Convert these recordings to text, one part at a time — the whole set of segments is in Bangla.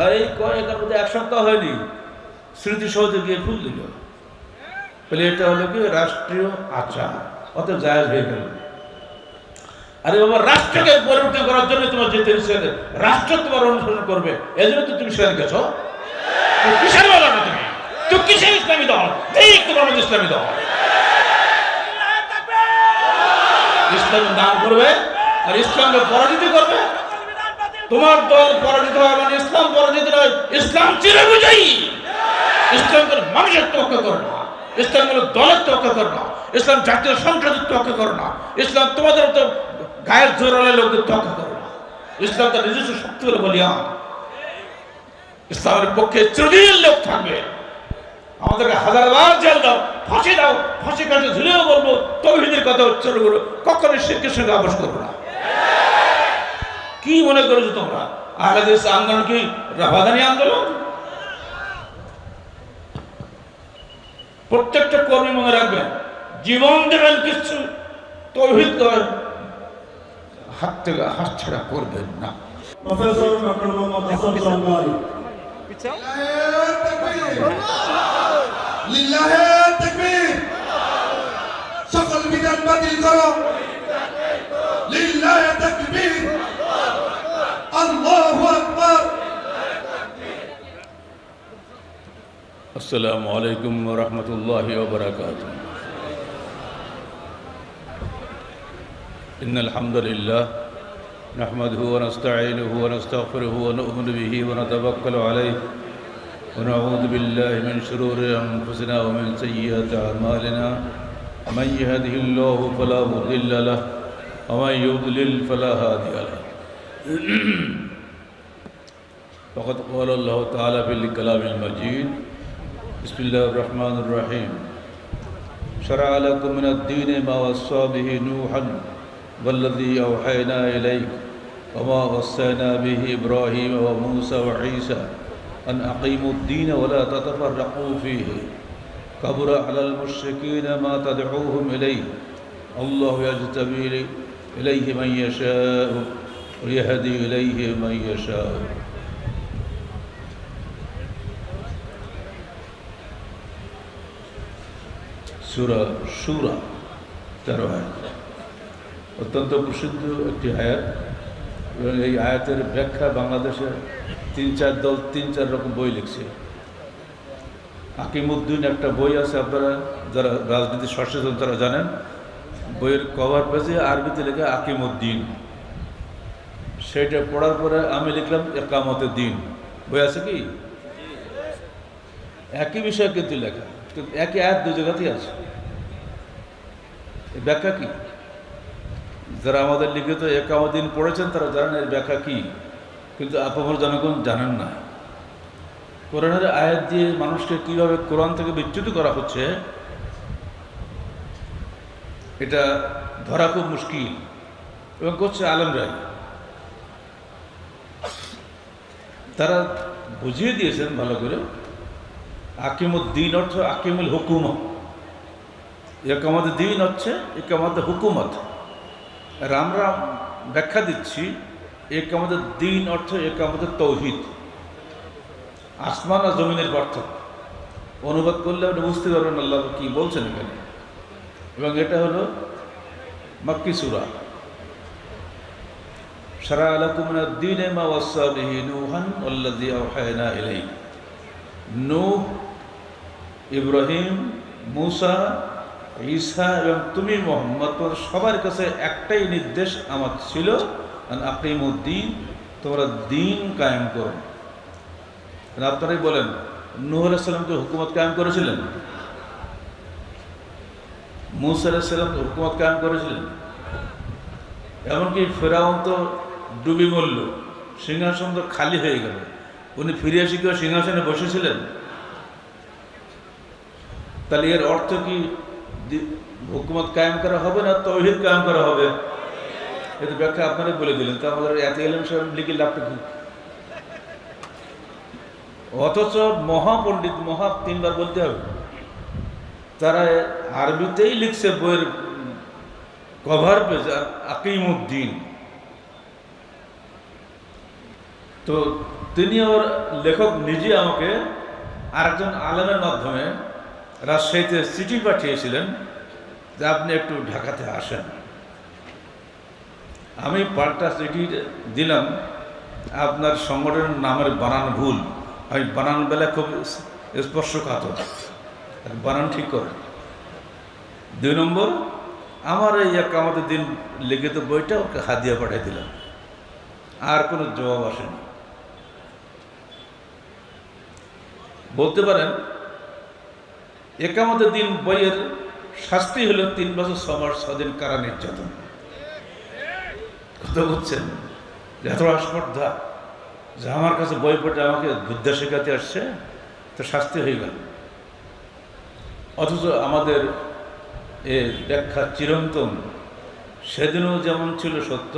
আর এই কয়েকের মধ্যে এক সপ্তাহ হয়নি স্মৃতিসৌধে গিয়ে ফুল দিল, বলে এটা হলো কি রাষ্ট্রীয় আচার, অত জায়েজ হয়ে গেল। আরে বাবা, রাষ্ট্রকে পরিবর্তন করার জন্য তোমার যেতে হচ্ছে, রাষ্ট্র তোমার অনুসরণ করবে, এই জন্য তো তুমি সেখানে গেছো। কিসের বলো না তুমি, তো কিসের ইসলামী দল? ঠিক তোমার মধ্যে ইসলামী দল, ইসলামের নাম করবে আর ইসলামকে পরাজিত করবে। তোমার দল পরাজিত হয় মানে ইসলাম পরাজিত নয়, ইসলাম চিরবিজয়ী। ইসলাম করে মানুষের তোয়াক্কা করে না, ইসলাম করে দলের তোয়াক্কা করে না, ইসলাম জাতীয় সংসদের তোয়াক্কা করে না, ইসলাম তোমাদের তো গায়ের জোরালে লোকদের তোয়াক্কা করে না। ইসলাম তার নিজস্ব শক্তি বলে বলিয়ান। ইসলামের পক্ষে চিরদিন লোক থাকবে। আমাদেরকে হাজারবার জেল দাও, ফাঁসি দাও, ফাঁসি কাটে ঝুলেও বলবো তৌহিদের কথা উচ্চারণ করবো, কখনো শিরকের সঙ্গে আপোষ করবো না। কি মনে করেছো তোমরা আহলে হাদিস আন্দোলন কি রাফাদানি আন্দোলন? প্রত্যেকটা কর্মী মনে রাখবেন, জীবন দেবেন কিছু, তৌহিদ হাত থেকে হাত ছাড়া করবেন না। প্রফেসর ডক্টর মোহাম্মদ হাসান সরকারি। লিল্লাহে তাকবীর, সকল বিধান বাতিল করো। লিল্লাহে তাকবীর, আল্লাহু আকবার। আসসালামু আলাইকুম ওয়া রাহমাতুল্লাহি ওয়া বারাকাতুহু। ইন্নাল হামদুলিল্লাহ নাহমাদুহু ওয়া নাস্তাঈনুহু ওয়া নাস্তাগফিরুহু ওয়া নু'মিনু বিহি ওয়া নাতাওয়াক্কালু আলাইহি ওয়া নাউযু বিল্লাহি মিন শুরুরি আনফুসিনা ওয়া মিন সাইয়্যাতি আ'মালিনা। মান ইয়াহদিহিল্লাহু ফালা মুদিল্লা লাহু ওয়া মান ইউদ্লিল ফালা হাদিয়া লাহু। فقد قال الله تعالى في الكلام المجيد: بسم الله الرحمن الرحيم. شرع لكم من الدين ما وصى به نوحا والذي أوحينا إليك وما وصينا به إبراهيم وموسى وعيسى أن أقيموا الدين ولا تتفرقوا فيه كبر على المشركين ما تدعوهم إليه الله يجتبي إليه من يشاء ويهدي إليه من يشاء. সূরা শূরা 13 আয়াত, অত্যন্ত প্রসিদ্ধ একটি আয়াত। এবং এই আয়াতের ব্যাখ্যা বাংলাদেশে 3-4 দল 3-4 রকম বই লিখছে। আকিমুদ্দিন একটা বই আছে, আপনারা যারা রাজনীতি সচেতন তারা জানেন। বইয়ের কভার পেজে আরবিতে লেখা আকিমুদ্দিন, সেইটা পড়ার পরে আমি লিখলাম একামতে দিন। বই আছে কি? একই বিষয় কিন্তু লেখা, কিন্তু একই আয়াত 2 জায়গাতেই আছে। এই ব্যাখ্যা কি? যারা আমাদের লিখিত একামদিন পড়েছেন তারা জানেন এর ব্যাখ্যা কি, কিন্তু আপামর জনগণ জানেন না। কোরআনের আয়াত দিয়ে মানুষকে কিভাবে কোরআন থেকে বিচ্যুত করা হচ্ছে এটা ধরা খুব মুশকিল, এবং করছে আলেমরাই। তারা বুঝিয়ে দিয়েছেন ভালো করে, আকিমুদ্দিন অর্থ আকিমুল হুকুমত, একামত দিন হচ্ছে একামত হুকুমত। আর আমরা ব্যাখ্যা দিচ্ছি একামত দিন অর্থ একামত তৌহিদ। আসমান আর জমিনের পার্থক্য অনুবাদ করলে আপনি বুঝতে পারবেন আল্লাহ কি বলছেন এখানে। এবং এটা হলো মাক্কি সূরা। শারা'a লাকুম মিনাদ দীনি মা ওয়াসসা বিহি নূহান ওয়াল্লাযী আওহায়না ইলাইক। নূহ, ইব্রাহিম, মূসা, ঈসা এবং তুমি মুহাম্মদ, সবার কাছে একটাই নির্দেশ আমার ছিল, আকিমুদ্দিন, তোমরা দিন কায়েম করো। আপনারাই বলেন, নূহ আলাইহিস সালাম তো হুকুমত কায়েম করেছিলেন, মূসা আলাইহিস সালাম তো হুকুমত কায়েম করেছিলেন। এমনকি ফেরাউন তো ডুবি মরল, সিংহাসন তো খালি হয়ে গেল, উনি ফিরে এসে কেউ সিংহাসনে বসেছিলেন? তাহলে এর অর্থ কি হুকুমত কায়েম করা হবে না তৌহিদ কায়েম করা হবে? এটা ব্যাখ্যা আপনারা বলে দিলেন, তো আমাদের এত এলেম সাহেব লিখে লাভটা কি? অথচ মহাপণ্ডিত, মহা 3 বার বলতে হবে, তারা আরবিতেই লিখছে বইয়ের কভার পেজ আকিমুদ্দিন। তো তিনি ওর লেখক নিজে আমাকে আরেকজন আলেমের মাধ্যমে রাজশাহীতে চিঠি পাঠিয়েছিলেন যে আপনি একটু ঢাকাতে আসেন। আমি পাল্টা চিঠি দিলাম, আপনার সংগঠনের নামের বানান ভুল। আমি বানান বেলা খুব স্পর্শকাতর, বানান ঠিক করেন। 2 নম্বর, আমার এই আমাদের দিন লিখিত বইটা ওকে হাদিয়া পাঠিয়ে দিলাম, আর কোনো জবাব আসেনি। বলতে পারেন একামতের দিন বইয়ের শাস্তি হলো 3 বছর 6 মাস 6 দিন কারা নির্যাতন। কথা বুঝছেন? এত আস্পর্ধা যে আমার কাছে বই পড়ে আমাকে বিদ্যা শেখাতে আসছে, তো শাস্তি হয়ে গেল। অথচ আমাদের এর ব্যাখ্যা চিরন্তন, সেদিনও যেমন ছিল সত্য,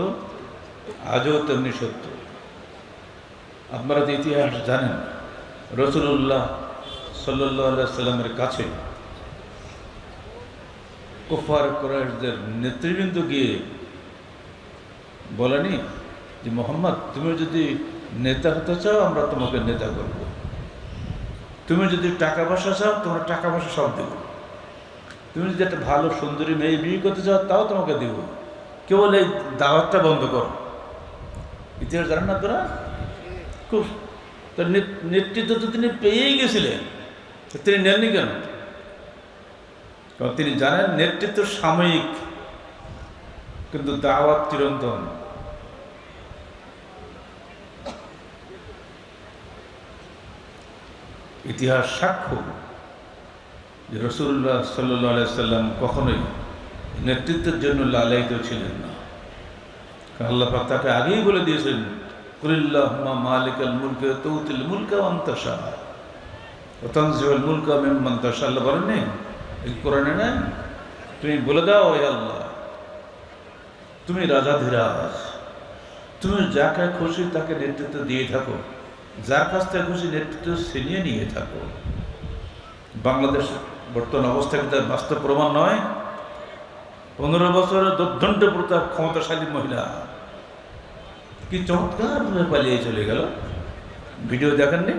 আজও তেমনি সত্য। আপনারা তো ইতিহাস জানেন, রাসূলুল্লাহ সাল্লাল্লাহু আলাইহি সাল্লামের কাছে কুফার কুরাইশদের নেতৃবৃন্দ গিয়ে বলেনি যে মুহাম্মদ, তুমি যদি নেতা হতে চাও আমরা তোমাকে নেতা করব, তুমি যদি টাকা পয়সা চাও তোমার টাকা পয়সা সব দেব, তুমি যদি একটা ভালো সুন্দরী মেয়ে বিয়ে করতে চাও তাও তোমাকে দেব, কেবল এই দাওয়াতটা বন্ধ করো। ইতিহাস জানেন না তোরা? খুব তার নেতৃত্ব তো তিনি পেয়েই গেছিলেন, তিনি নেননি কেন? কারণ তিনি জানেন নেতৃত্ব সাময়িক, কিন্তু দাওয়াত চিরন্তন। ইতিহাস সাক্ষ্য যে রাসূলুল্লাহ সাল্লাল্লাহু আলাইহি সাল্লাম কখনোই নেতৃত্বের জন্য লালায়িত ছিলেন না। কারণ আল্লাহ পাক তাকে আগেই বলে দিয়েছেন, কুলিল্লাহুম্মা মালিকাল মুলকি তুতিল মুলকা মান তাশা ওয়া তানজিউল মুলকা মিম্মান তাশা। আল্লাহ বলেননি এই কোরআনে না, তুমি বলে দাও হে আল্লাহ তুমি রাজাধিরাজ, তুমি যাকে খুশি তাকে নেতৃত্ব দিয়ে থাকো, যার কাছ থেকে খুশি নেতৃত্ব ছিনিয়ে নিয়ে থাকো। বাংলাদেশ বর্তমান অবস্থা কিন্তু বাস্তব প্রমাণ নয়। 15 বছরের দুর্দণ্ড প্রতাপ ক্ষমতাশালী মহিলা কি চমৎকার ভাবে পালিয়ে চলে গেল, ভিডিও দেখেননি?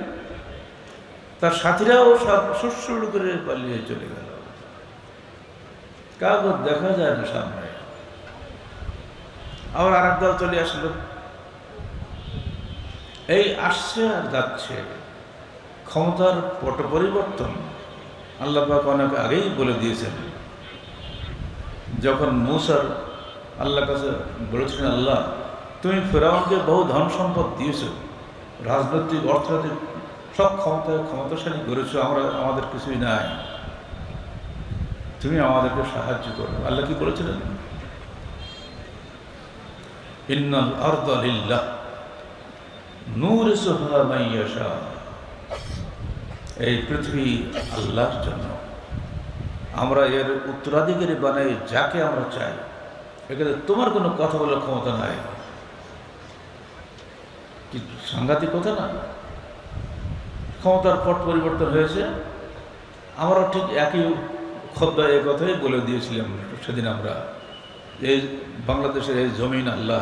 তার সাথীরাও সব সুরসুর করে পালিয়ে চলে গেল, কাগজ দেখা যায় না সামনে। আবার আর এক দল চলে আসলো, এই আসছে আর যাচ্ছে। ক্ষমতার পট পরিবর্তন আল্লাহ পাক অনেক আগেই বলে দিয়েছেন। যখন মূসা আল্লাহর কাছে বলেছিলেন, আল্লাহ তুমি ফেরাউনকে বহু ধন সম্পদ দিয়েছো, রাজনৈতিক অর্থনৈতিক সব ক্ষমতাশালী করেছো, আমাদের কিছুই নাই, তুমি আমাদেরকে সাহায্য করো। আল্লাহ কি বলেছিলেন? ইন্নাল আরদা লিল্লাহ নূরিসুহা মান ইয়াশা। এই পৃথিবী আল্লাহর জন্য, আমরা এর উত্তরাধিকারী বানাই যাকে আমরা চাই। এখানে তোমার কোনো কথা বলার ক্ষমতা নাই। কি সাংঘাতিক কথা না? ক্ষমতার পট পরিবর্তন হয়েছে। আমরা ঠিক একই খোদ্দায় এই কথাই বলে দিয়েছিলাম সেদিন আমরা, এই বাংলাদেশের এই জমিন আল্লাহ,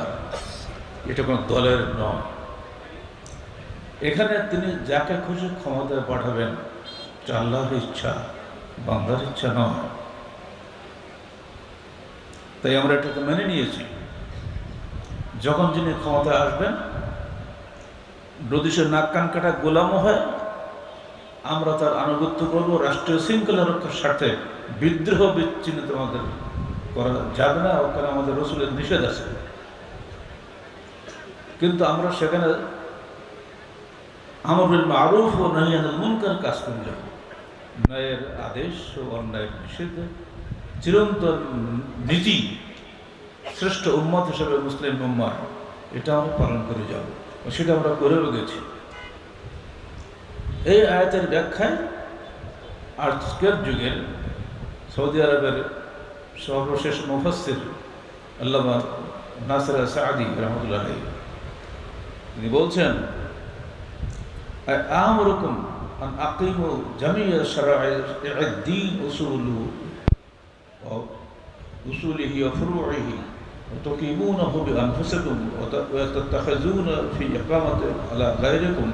এটা কোনো দলের নয়। এখানে তিনি যাকে খুশি ক্ষমতায় পাঠাবেন, এটা আল্লাহর ইচ্ছা, বান্দার ইচ্ছা নয়। তাই আমরা এটাকে মেনে নিয়েছি। যখন যিনি ক্ষমতায় আসবেন, যদি সে নাক কান কাটা গোলামও হয়, আমরা তার আনুগত্য করব। রাষ্ট্রীয় শৃঙ্খলা রক্ষার স্বার্থে বিদ্রোহ বিচ্ছিন্নত আমাদের করা যাবে না, ওখানে আমাদের রাসূলের নিষেধ আছে। কিন্তু আমরা সেখানে আমর বিল মারুফ ও নাহি আনিল মুনকার কাজ করে যাব। ন্যায়ের আদেশ ও অন্যায়ের নিষেধ চিরন্তন নীতি, শ্রেষ্ঠ উম্মত হিসেবে মুসলিম উম্মাহ এটা আমরা পালন করে যাব, সেটা আমরা করেও গেছি। এই আয়াতের ব্যাখ্যায় আজকের যুগের সৌদি আরবের সর্বশেষ মুফাসসির আল্লামা নাসির সাঈদী রাহমাতুল্লাহ আলাইহি তিনি বলছেন, আমরুকুম আন আকিমু জামিয়া শারাঈদ দ্বীন উসুলিহি ওয়া ফুরুইহি وتقيمونه بأنفسكم وتتخذون في إقامة على غيركم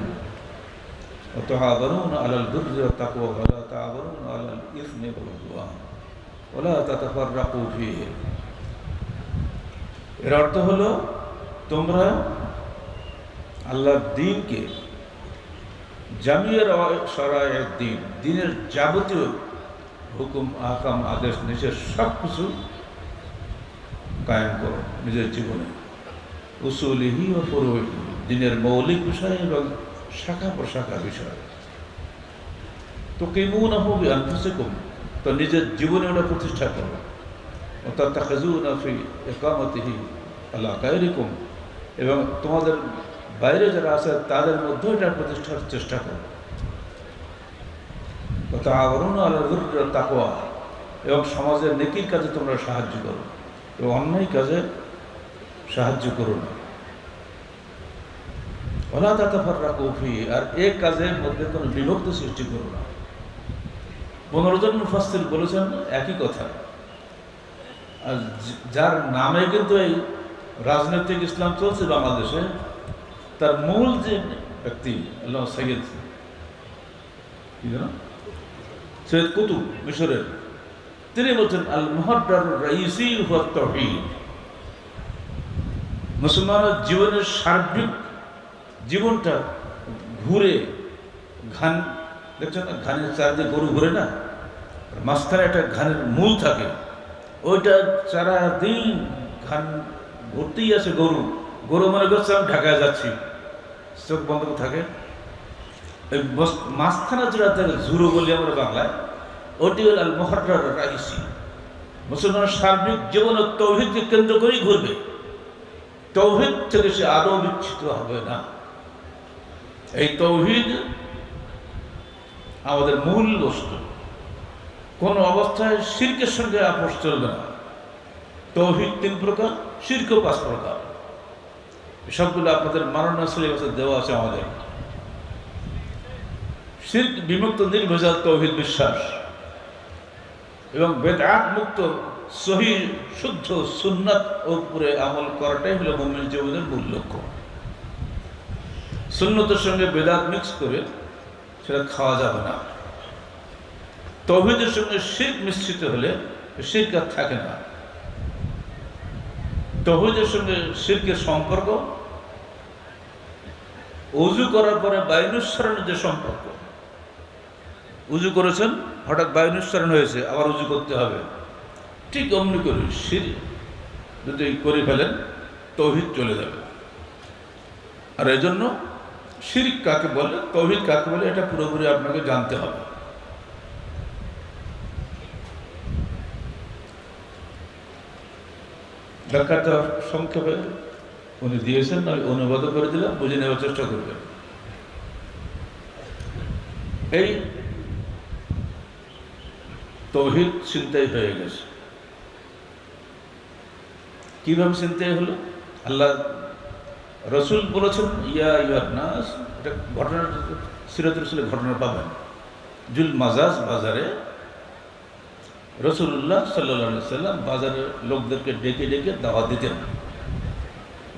وتعاونون على البر والتقوى ولا تعاونون على الإثم والعدوان ولا تتفرقوا فيه এর অর্থ হলো তোমরা আল্লাহর দ্বীনকে জামিয়ার শরায়ের দ্বীন দ্বীনের যাবতীয় হুকুম আহকাম আদেশ নিষেধ সব কিছু কায়েম করো নিজের জীবনে উসুলিহি ও ফুরুইহি দ্বীনের মৌলিক বিষয় এবং শাখা প্রশাখা বিষয় তো কিমুনাহু বিআনফুসিকুম তো নিজের জীবনে ওটা প্রতিষ্ঠা করো ও তাতাখাযুনা ফি ইকামাতিহি আলা গায়রিকুম এবং তোমাদের বাইরে যারা আছে তাদের মধ্যে এটা প্রতিষ্ঠার চেষ্টা করো ও তাআওয়ানুনা আলাল বিররি ওয়াত তাকওয়া এবং সমাজের নেকির কাজে তোমরা সাহায্য করো এবং অন্যায় কাজে সাহায্য করো না ওয়ালা তাতাফাররাকু ফিহি আর এই কাজের মধ্যে কোনো বিভক্তি সৃষ্টি করো না 15 জন মুফাসসির বলেছেন একই কথা আর যার নামে কিন্তু এই রাজনৈতিক ইসলাম চলছে বাংলাদেশে তার মূল যে ব্যক্তি আল্লাহ সৈয়দ কি জানো সৈয়দ কুতুব মিশরের তিনি বলছেন আল মুহাদ্দার রাইসি ওয়া তাওহীদ মুসলমানের জীবনের সার্বিক জীবনটা ঘুরে ঘান দেখছেন না ঘানের চারদিকে গরু ঘুরে না মাঝখানে একটা ঘানের মূল থাকে ওইটা সারাদিন ঘান ঘুরতেই আছে গরু গরু মনে করছে আমি ঢাকায় যাচ্ছি চোখ বন্ধ থাকে ওই মাঝখানে যেটা ঝুরু বলি আমরা বাংলায় ওটি হল আল মুহাদ্দার রাইসি মুসলমানের সার্বিক জীবনের তৌহিদকে কেন্দ্র করেই ঘুরবে তৌহিদ থেকে সে আদৌ বিচ্ছিন্ন হবে না এই তৌহিদ আমাদের মূল বস্তু কোন অবস্থায় শিরকের সঙ্গে আপোষ চলবে না তৌহিদ 3 প্রকার শিরক 5 প্রকার সবগুলো আপনাদের মাননীয় সিলেবাসে দেওয়া আছে আমাদের শিরক বিমুক্ত নির্ভেজাল তৌহিদ বিশ্বাস এবং বেদআত মুক্ত সহি শুদ্ধ সুন্নাত উপরে আমল করাটাই হলো মুমিন জীবনের মূল লক্ষ্য সুন্নতের সঙ্গে বেদাত মিক্স করে সেটা খাওয়া যাবে না তৌহিদের সঙ্গে শিরক মিশ্রিত হলে শিরক আর থাকে না তৌহিদের সঙ্গে শিরকের সম্পর্ক ওযু করার পরে বায়ুনিঃসরণের যে সম্পর্ক ওযু করেছেন হঠাৎ বায়ুনিঃসরণ হয়েছে আবার ওযু করতে হবে ঠিক অমনি করে শিরক যদি করে ফেলেন তৌহিদ চলে যাবে আর এজন্য শিরক কাকে বলে তৌহিদ কাকে বলে এটা পুরোপুরি আপনাকে জানতে হবে ব্যাখ্যাটা সংক্ষেপে উনি দিয়েছেন আমি অনুবাদ করে দিলাম বুঝে নেওয়ার চেষ্টা করবেন এই তৌহিদ চিন্তাই হয়ে গেছে কিভাবে চিন্তাই হলো আল্লাহ রসুল বলেছেন ইয়া ইয়া নাস এটা ঘটনার সিরাতুল রাসূলের ঘটনা পাবেন জুল মাজাজ বাজারে রাসূলুল্লাহ সাল্লাল্লাহু আলাইহি সাল্লাম বাজারের লোকদেরকে ডেকে ডেকে দাওয়াত দিতেন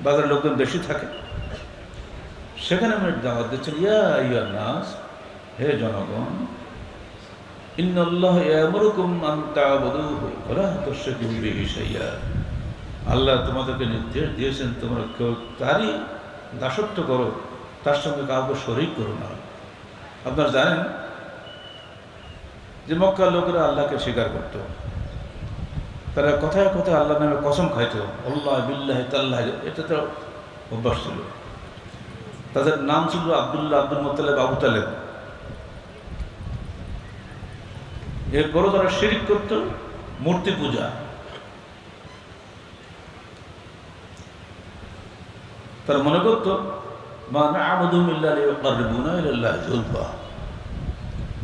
বাজারের লোকজন বেশি থাকে সেখানে আমি দাওয়াত দিচ্ছেন ইয়া ইয়া নাস হে জনগণ ইন্নাল্লাহ ইয়ামুরুকুম আন তা'বুদুহু ওয়া লা তুশরিকু বিহি শাইআ আল্লাহ তোমাদেরকে নির্দেশ দিয়েছেন তোমরা কেউ তারই দাসত্ব করো তার সঙ্গে কাউকে শরীক করো না আপনারা জানেন যে মক্কার লোকেরা আল্লাহকে স্বীকার করত তারা কথায় কথায় আল্লাহর নামে কসম খাইত আল্লাহ বিল্লাহি তাল্লাহ এটা তো অভ্যাস ছিল তাদের নাম ছিল আব্দুল্লাহ আব্দুল মুত্তালিব আবু তালেব এরপরও তারা শিরক করত মূর্তি পূজা তারা মনে করত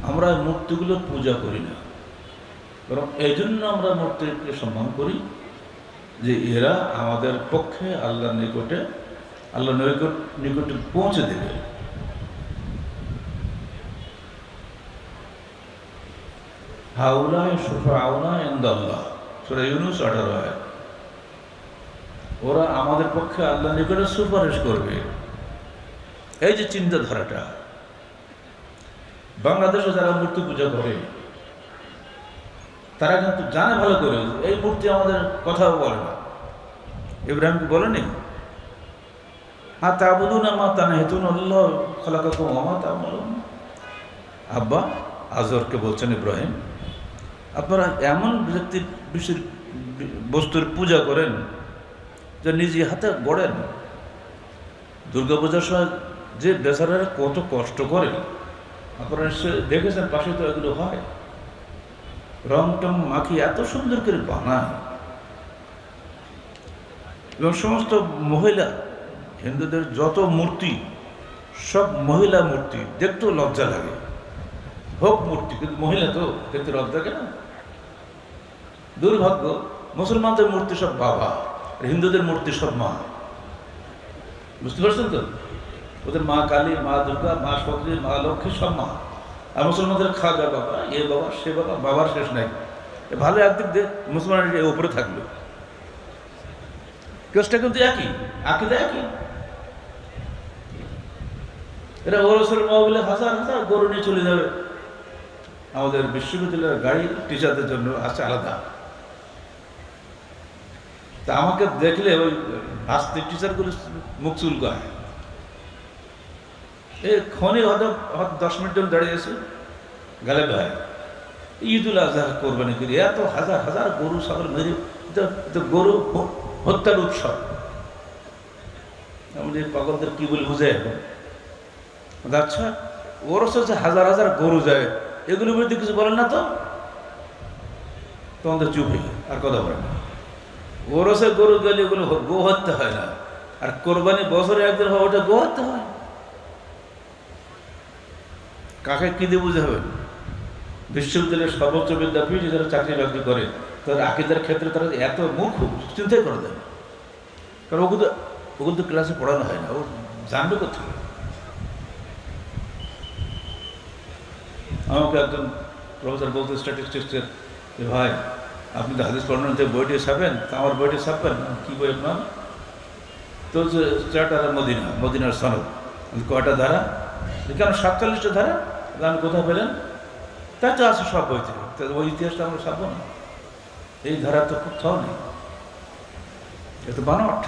আমরা মূর্তিগুলো পূজা করি না বরং এই জন্য আমরা মূর্তিকে সম্মান করি যে এরা আমাদের পক্ষে আল্লাহর নিকটে আল্লাহ নিকটে পৌঁছে দেবে হাউলা শুফাউনা ইনদাল্লাহ সূরা ইউনূস 18 আয়াত ওরা আমাদের পক্ষে আল্লাহ নিকটে সুপারিশ করবে। এই যে চিন্তাধারাটা, বাংলাদেশে যারা মূর্তি পূজা করে তারা কিন্তু জানে ভালো করে এই মূর্তি আমাদের কথাও বলে না। ইব্রাহিমকে বলেনি মা তা'বুদুনা মা তানহিতুন আল্লাহ খালাকাকুম ওয়া মা তা'মালুন। আব্বা আজরকে বলছেন ইব্রাহিম, আপনারা এমন ব্যক্তির বস্তুর পূজা করেন যে নিজে হাতে গড়েন। দুর্গাপূজার সময় যে বেচারারা কত কষ্ট করে, আপনারা দেখেছেন পাশে তো এগুলো হয়, রং টং মাখিয়ে এত সুন্দর করে বানায়। এবং সমস্ত মহিলা, হিন্দুদের যত মূর্তি সব মহিলা মূর্তি, দেখতেও লজ্জা লাগে। হোক মূর্তি, কিন্তু মহিলা তো দেখতে লজ্জা লাগে না। দুর্ভাগ্য, মুসলমানদের মূর্তি সব বাবা, আর হিন্দুদের মূর্তি সব মা। বুঝতে পারছেন তো? ওদের মা কালী, মা দুর্গা, মা সতী, মা লক্ষ্মী সব মা। আর মুসলমানদের খাজা বাবা, এ বাবা, সে বাবা, বাবার শেষ নাই। ভালো একদিক দিয়ে মুসলমানের উপরে থাকলো, কেসটা কিন্তু একই, আকিদা একই। এরা ওরসের মহবিলে হাজার হাজার গরু নিয়ে চলে যাবে। আমাদের বিশ্ববিদ্যালয়ের গাড়ি টিচারদের জন্য আছে আলাদা। তা আমাকে দেখলে ওই ভাস্তিক টিচারগুলো মুখ চুলকায়। এই ক্ষণে হয়তো 10 মিনিট জন্য দাঁড়িয়েছে গালে ভাই ঈদুল আজহা কোরবানি করি, এত হাজার হাজার গরু ছাগল মেরে, গরু হত্যার উৎসব। আমাদের পাগলদের কি বলে বুঝে এখন? আচ্ছা, ওর হচ্ছে হাজার হাজার গরু যায়, এগুলোর বিরুদ্ধে কিছু বলেন না তো? তোমাদের চুপ হয়ে আর কথা বলেন না। ওর হচ্ছে গরু গেলে এগুলো গো হত্যা হয় না, আর কোরবানি বছরে একদিন হয়, ওটা গো হত্যা হয়। কাকে কি দিয়ে বুঝে হবে? বিশ্ববিদ্যালয়ের সর্বোচ্চ বিদ্যাপীঠ যারা চাকরি বাকরি করে, তাদের আকিদার ক্ষেত্রে তারা এত মুখ চিন্তাই করে দেয়, কারণ ওগুলো তো ক্লাসে পড়ানো হয় না, ও জানবে কোথায়। আমাকে একজন প্রফেসর বলতে স্ট্যাটিস্টিক্সের, যে ভাই আপনি তো হাদিস পড়ানোর যে বইটি ছাপেন, তা আমার বইটি ছাপবেন। কী বই আপনার? তো চারটা মদিনার সনদ। কয়টা ধারা? কেন 47টা ধারা? আমি কোথায় পেলেন? তাই তো আছে সব বইতে, ওই ইতিহাসটা আমরা ছাপবো না? এই ধারা তো কোথাও নেই, এ তো বানট।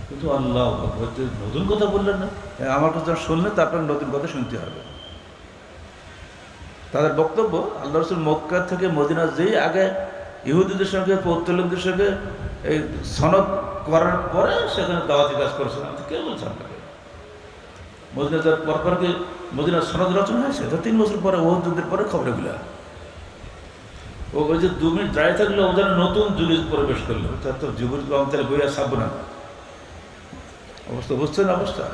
কিন্তু আল্লাহ নতুন কথা বললেন না। আমার কথা শুনলে তো আপনার নতুন কথা শুনতে হবে। তাদের বক্তব্য, আল্লাহ রসুল মক্কা থেকে মদিনা যেই আগে ইহুদিদের সঙ্গে পৌত্তলিকদের সঙ্গে এই সনদ করার পরে সেখানে দাওয়াতি কাজ করেছেন। আমি কে বলছে আপনাকে? মদিনা যাওয়ার পর কি মদিনার সনদ রচনা হয়েছে? তো 3 বছর পরে, ওহুদ যুদ্ধের পরে খবরগুলা। ওই যে 2 মিনিট দাঁড়িয়ে থাকলে ওদের নতুন যুগে প্রবেশ করলো, তার তো যুবক তাহলে বই আর ছাপবো না। অবস্থা বুঝছেন? অবস্থা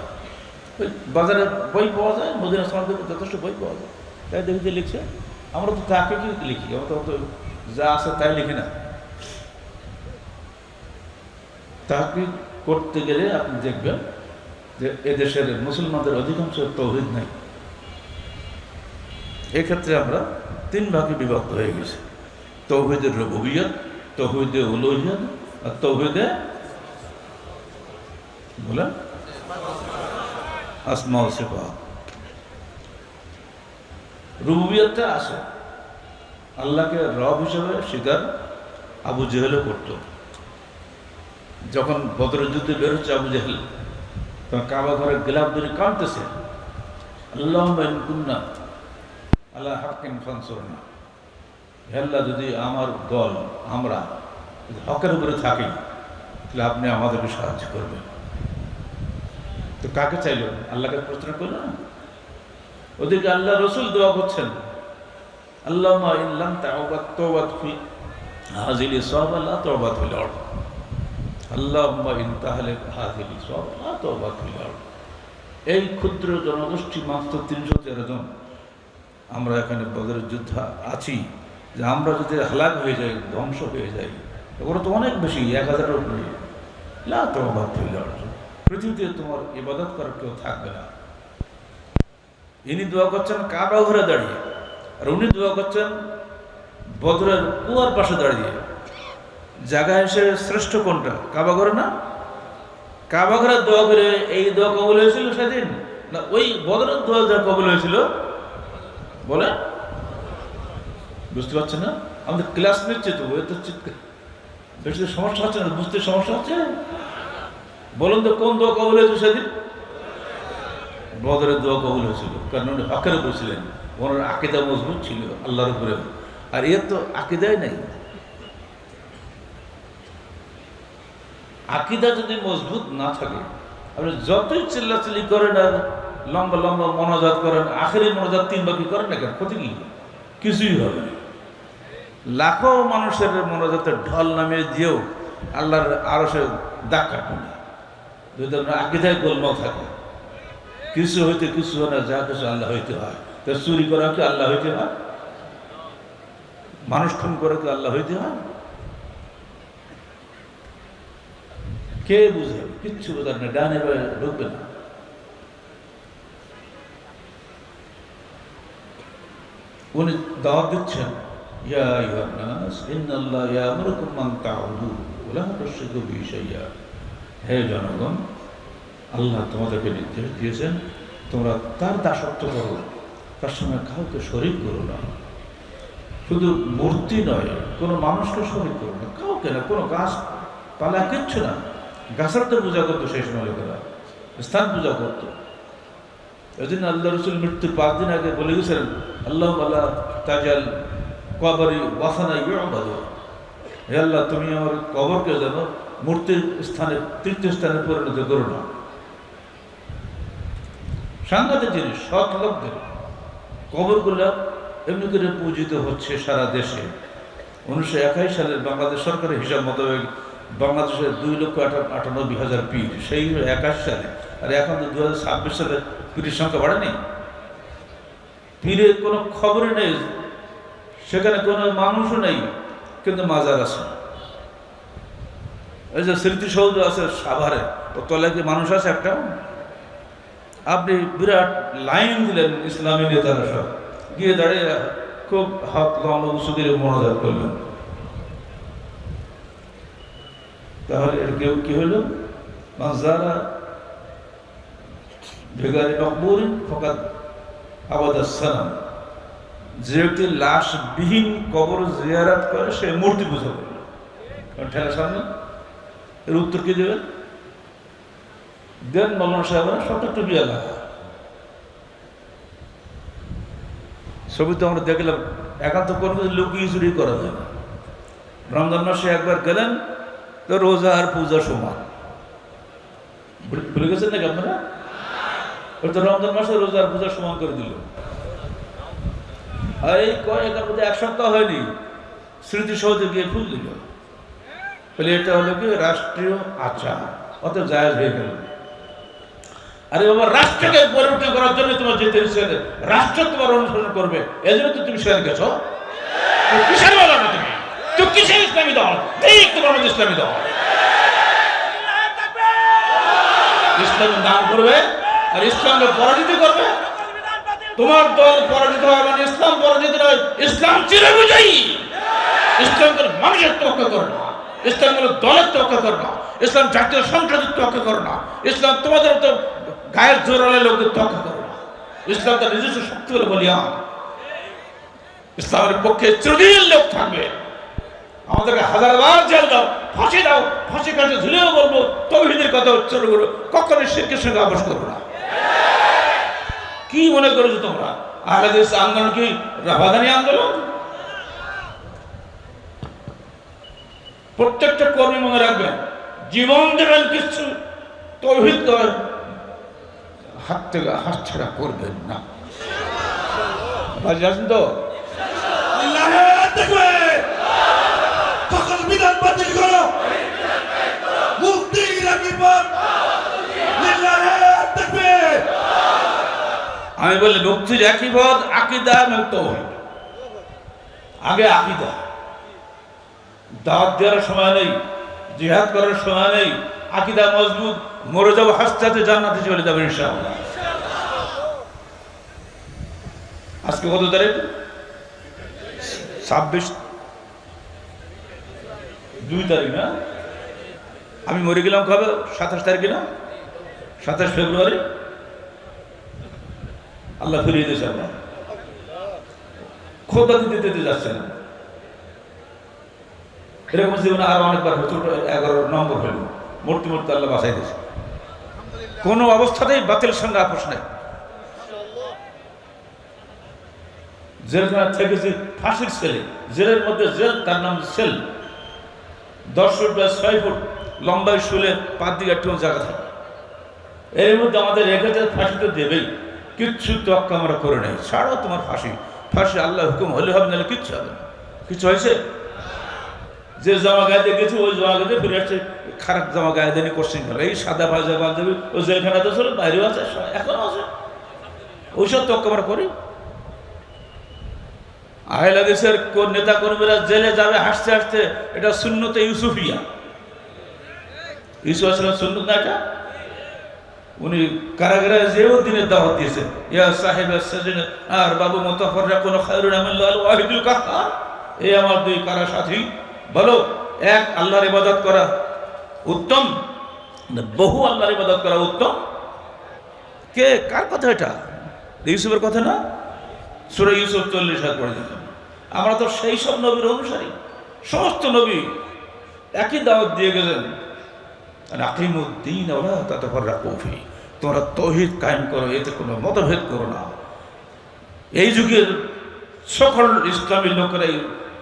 ওই বাজারে বই পাওয়া যায়, মদিনা সনদ যথেষ্ট বই পাওয়া যায়। তাই দেখতে লিখছে, আমরা তো তাকে কি লিখি, আমরা তো যা আছে তাই লিখি না। তাকে করতে গেলে আপনি দেখবেন যে এদেশের মুসলমানদের অধিকাংশ তৌহিদ নাই। এক্ষেত্রে আমরা 3 ভাগে বিভক্ত হয়ে গেছি: তৌহিদের রুবুবিয়ত, তৌহিদে উলুহিয়ত, আর তৌহিদে বলেন আসমা ও সিফাত। রুবুবিয়তটা আছে, আল্লাহকে রব হিসেবে স্বীকার আবু জেহেলও করত। যখন বদরের যুদ্ধে বের হচ্ছে আবু জেহেল, তখন কাবা ঘরের গিলাফ ধরে কাঁদতেছে, আল্লাহুম্মা ইন কুন্না আলা হাক্কিন ফানসুরনা। হে আল্লাহ, যদি আমার দল, আমরা হকের উপরে থাকি, তাহলে আপনি আমাদেরকে সাহায্য করবেন। তো কাকে চাইল? আল্লাহকে প্রশ্ন করলো না। ওদিকে আল্লাহ রসুল দোয়া করছেন, আল্লাহুম্মা ইন লাম তাওবাত ফি হাযিহি সাওবা লা তাওবাত ফিল আরদ, আল্লাহুম্মা ইন তাহলিক হাযিহি সাওবা লা তাওবাত ফিল আরদ। এই ক্ষুদ্র জনগোষ্ঠী মাত্র 313 জন আমরা এখানে বদরের যুদ্ধে আছি, যে আমরা যদি হালাক হয়ে যাই, ধ্বংস হয়ে যাই, ওরা তো অনেক বেশি, 1000-এর উপরে। লা তাওবাত ফিল আরদ, পৃথিবীতে তোমার ইবাদত করার কেউ থাকবে না। ইনি দোয়া করছেন কাবা ঘরে দাঁড়িয়ে, আর উনি দোয়া করছেন বদরের কুয়ার পাশে দাঁড়িয়ে। জায়গায় এসে শ্রেষ্ঠ কোনটা? কাবা ঘরে না? কাবা ঘরের দোয়া করে এই দোয়া কবুল হয়েছিল সেদিন, না ওই বদরের দোয়া যা কবুল হয়েছিল? বলে বুঝতে পারছে না? আমাদের ক্লাস নিচ্ছে তো, ওই তো বেশি সমস্যা হচ্ছে না, বুঝতে সমস্যা হচ্ছে। বলুন তো কোন দোয়া কবুল হয়েছিল সেদিন? বদরের দোয়া কবুল হয়েছিল, কারণ উনি হকের বলছিলেন, ওনার আকীদা মজবুত ছিল আল্লাহর উপরে। আর এর তো আকীদাই নাই। আকীদা যদি মজবুত না থাকে, আপনি যতই চিল্লাচিল্লি করেন আর লম্বা লম্বা মোনাজাত করেন, আখেরি মোনাজাত 3 বাকি করেন না কেন, ক্ষতি কি? কিছুই হবে না। লাখো মানুষের মোনাজাতের ঢল নামিয়ে দিয়েও আল্লাহর আরশে দাগ কাটবে না, যদি আপনার আকীদায় গোলমাল থাকে। কিছু হইতে কিছু হয় না, যা কিছু আল্লাহ হইতে হয়। তো চুরি করা কি আল্লাহ হইতে হয়? মানুষ খুন করে কি আল্লাহ হইতে হয়? কে বুঝে? কিচ্ছু বোঝার না, ডানে বায়ে ঢুকবে না। উনি দাওয়াত দিচ্ছেন, ইয়া আইয়ুহান নাস ইন্নাল্লাহা ইয়া'মুরুকুম আন তা'বুদু ওয়া লা তুশরিকু বিহি শাইয়্যা। হে জনগণ, আল্লাহ তোমাদেরকে নির্দেশ দিয়েছেন তোমরা তার দাসত্ব করো, তার সঙ্গে কাউকে শরীক করো না। শুধু মূর্তি নয়, কোনো মানুষকে শরীক করো না, কাউকে না, কোনো গাছ পালা কিচ্ছু না। গাছের তো পূজা করতো সেই সময় লোকেরা, স্থান পূজা করতো। এই জন্য আল্লাহ রসুল মৃত্যুর 5 দিন আগে বলে গেছিলেন, আল্লাহ আল্লাহ তাজাল কবরি ওয়াসানা ইউবাদু। হে আল্লাহ, তুমি আমার কবরকে যেন মূর্তির স্থানে, তীর্থস্থানে পরিণত করো না। সাংঘাতিক জিনিস। সৎ লোকদের কবরগুলো এমনি করে পূজিত হচ্ছে সারা দেশে। 1921 সালের বাংলাদেশ সরকারের হিসাব মোতাবেক বাংলাদেশের 2,98,000 পীর, সেই 21 সালে। আর এখন তো 2026 সালে পীরের সংখ্যা বাড়েনি। পীরের কোনো খবরই নেই, সেখানে কোনো মানুষও নেই, কিন্তু মাজার আছে। এই যে স্মৃতিসৌধ আছে সাভারে, ও তলায় কি মানুষ আছে একটা? আপনি বিরাট লাইন দিলেন, ইসলামী নেতারা সব গিয়ে দাঁড়িয়ে খুব হাত লম্বা উঁচু করে মোনাজাত করলেন। তাহলে এর কেউ কি হইল? মাজারা বেগারি মকবুরিন ফাকাদ আবাদাস সানাম। যে ব্যক্তি লাশবিহীন কবর জিয়ারত করে সে মূর্তি পূজা করে। ঠেলা সামনে এর উত্তর কি দেবেন? দেন মৌলানা সাহেবরা সবটা টুপিয়া লাগা। ছবি তো আমরা দেখলাম, এখন তো কোনো কিছু লুকিয়ে চুরি করা যায় না। রমজান মাসে একবার গেলেন তো রোজা আর পূজা সমান। ভুলে গেছেন নাকি আপনারা? ওই তো রমজান মাসে রোজা আর পূজা সমান করে দিল। আর এই কয়েকের মধ্যে 1 সপ্তাহ হয়নি, স্মৃতিসৌধে গিয়ে ফুল দিল। বলে এটা হলো কি রাষ্ট্রীয় আচার, অত জায়েজ হয়ে গেল। আরে বাবা, রাষ্ট্রকে পরিবর্তন করার জন্য তোমার যেতে হচ্ছে, রাষ্ট্র তোমার অনুসরণ করবে, এই জন্য তো তুমি সেখানে গেছো। কিসের বলো না তুমি? তুমি কিসের ইসলামী দল? ঠিক তোমার মধ্যে ইসলামী দল। ইসলামের নাম করবে আর ইসলামকে পরাজিত করবে। তোমার দল পরাজিত হয় মানে ইসলাম পরাজিত নয়, ইসলাম চিরবিজয়ী। ইসলাম করে মানুষের তোয়াক্কা করে না, ইসলাম করে দলের তোয়াক্কা করে না, ইসলাম জাতীয় সংসদের তোয়াক্কা করে না, ইসলাম তোমাদের তো গায়ের জোরালে লোকদের তোয়াক্কা করে না। ইসলাম তার নিজস্ব শক্তি বলে বলিয়া ইসলামের পক্ষে চিরদিন লোক থাকবে। আমাদেরকে 1000বার জেল দাও, ফাঁসি দাও, ফাঁসি কাছে ঝুলেও বলবো তৌহিদের কথা উচ্চারণ করো, কখনো শিরকের সঙ্গে আপোষ করবো না। কি মনে করেছো তোমরা আহলে হাদিস আন্দোলন কি রাফাদানি আন্দোলন? প্রত্যেকটা কর্মী মনে রাখবেন, জীবন দেবেন কিছু তৌহিদ হাত থেকে হাত ছাড়া করবেন না। আছেন তো? সকল বিধান বাতিল করো, মুক্তি আমি বলি মুক্তির একই পথ, আকীদা এবং তাওহীদ। আগে আকীদা। দাওয়াত দেওয়ার সময় নেই, জিহাদ করার সময় নেই। আকীদা মজবুত, মরে যাবো হাসতে জান্নাতে চলে যাবে ইনশাআল্লাহ। আজকে কত তারিখ? 2 তারিখ না? আমি মরে গেলাম কবে? 27 তারিখে না? 27 ফেব্রুয়ারি। আল্লাহ ফিরিয়ে দিয়েছে। আল্লাহ খোদা দিতে যাচ্ছে না। এরকম জীবনে আরো অনেকবার ছোট 11 নম্বর হইল, মূর্তি মূর্তি আল্লাহ বাঁচাই দিয়েছে। কোনো অবস্থাতেই বাতিলের সঙ্গে আপোষ নাই। জেলখানা থেকেছি ফাঁসির সেলে, জেলের মধ্যে জেল, তার নাম সেল। 10 ফুট বা 6 ফুট লম্বায় শুলে 5 দিকে একটু জায়গা থাকে। এর মধ্যে আমাদের রেখেছে ফাঁসি তো দেবেই, কিচ্ছু তোয়াক্কা আমরা করে নেই। ছাড়ো তোমার ফাঁসি, ফাঁসি আল্লাহ হুকুম হলে হবে, নাহলে কিচ্ছু হবে না। কিছু হয়েছে? যে জামা গায়ে গেছে ওই জামা গায়ে ফিরে আসছে, খারাপ জামা গায়ে দেয়নি, কোশ্চিন গেল। এই সাদা ভাজা বান্ধবী ওই জেলখানাতে ছিল, বাইরেও আছে, এখনো আছে। ওইসব তোয়াক্কা আমরা করি। আহলে হাদিসের নেতা কর্মীরা জেলে যাবে হাসতে হাসতে, এটা সুন্নতে ইউসুফিয়া। ইউসুফ আসলাম সুন্নত না এটা? উনি কারাগারে যেও দিনের দাওয়াত দিয়েছে, ইয়া সাহেব সাজিন আর বাবু মুতাফাররাকুন খায়রুন মিনাল ওয়াহিদুল কাহ্হার। এই আমার 2 কারা সাথী, বলো এক আল্লাহর ইবাদত করা উত্তম না বহু আল্লাহর ইবাদত করা উত্তম? কে কার কথা এটা? ইউসুফের কথা না? সূরা ইউসুফ 40 আয়াত পড়ে দিলাম। আমরা তো সেই সব নবীর অনুসারী। সমস্ত নবী একই দাওয়াত দিয়ে গেলেন, আকিমুদ্দিন ওয়ালা তাতাফাররাকু ফি, তোমরা তাওহীদ কায়েম করো, এতে কোনো মতভেদ করো না। এই যুগের সকল ইসলামী লোকেরা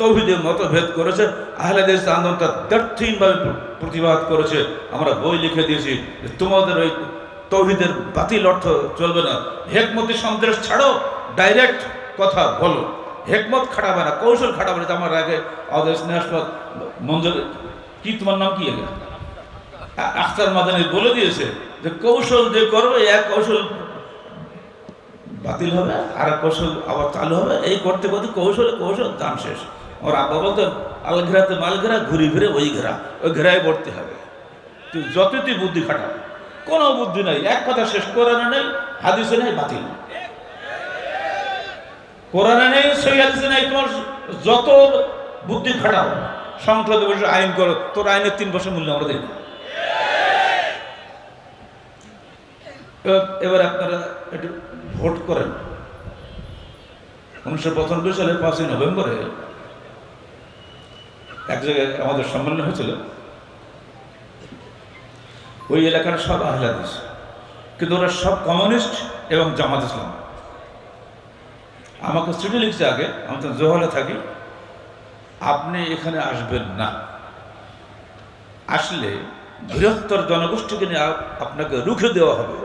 তাওহীদে মতভেদ করেছে। আহলে হাদিস আন্দোলনটা দৃঢ়ভাবে প্রতিবাদ করেছে। আমরা বই লিখে দিয়েছি যে তোমাদের ওই তাওহীদের বাতিল অর্থ চলবে না। হেকমতি সন্দেশ ছাড়ো, ডাইরেক্ট কথা বলো, হেকমত খাটাবে না, কৌশল খাটাবে না। আমার আগে আদেশ নেশাদ মঞ্জুর কি, তোমার নাম কি? আগে আখতার মাদানী বলে দিয়েছে যে কৌশল যে করবে, এক কৌশল বাতিল হবে, আর এক কৌশল আবার চালু হবে। এই করতে করতে কৌশল দাম শেষ। আমার আব্বা বলতেন আলঘেরাতে মালঘেরা, ঘুরি ফিরে ওই ঘেরা, ওই ঘেরায় পড়তে হবে। তুই যতই তুই বুদ্ধি খাটা, কোনো বুদ্ধি নাই। এক কথা শেষ, কোরআনে নেই, হাদিসে নেই, বাতিল। কোরআনে নেই, সহিহ হাদিসে নেই, তোমার যত বুদ্ধি খাটাও, সংসদে বসে আইন করো, তোর আইনের 3 বছর মূল্য আমরা দেব। এবার আপনারা একটু ভোট করেন। 1995 সালের 5ই নভেম্বরে এক জায়গায় আমাদের সম্মেলন হয়েছিল। ওই এলাকার সব আহলে হাদিস, কিন্তু ওরা সব কমিউনিস্ট এবং জামাত ইসলাম। আমাকে চিঠি লিখছে আগে, আমি তো জোহলে থাকি, আপনি এখানে আসবেন না, আসলে বৃহত্তর জনগোষ্ঠীকে নিয়ে আপনাকে রুখে দেওয়া হবে।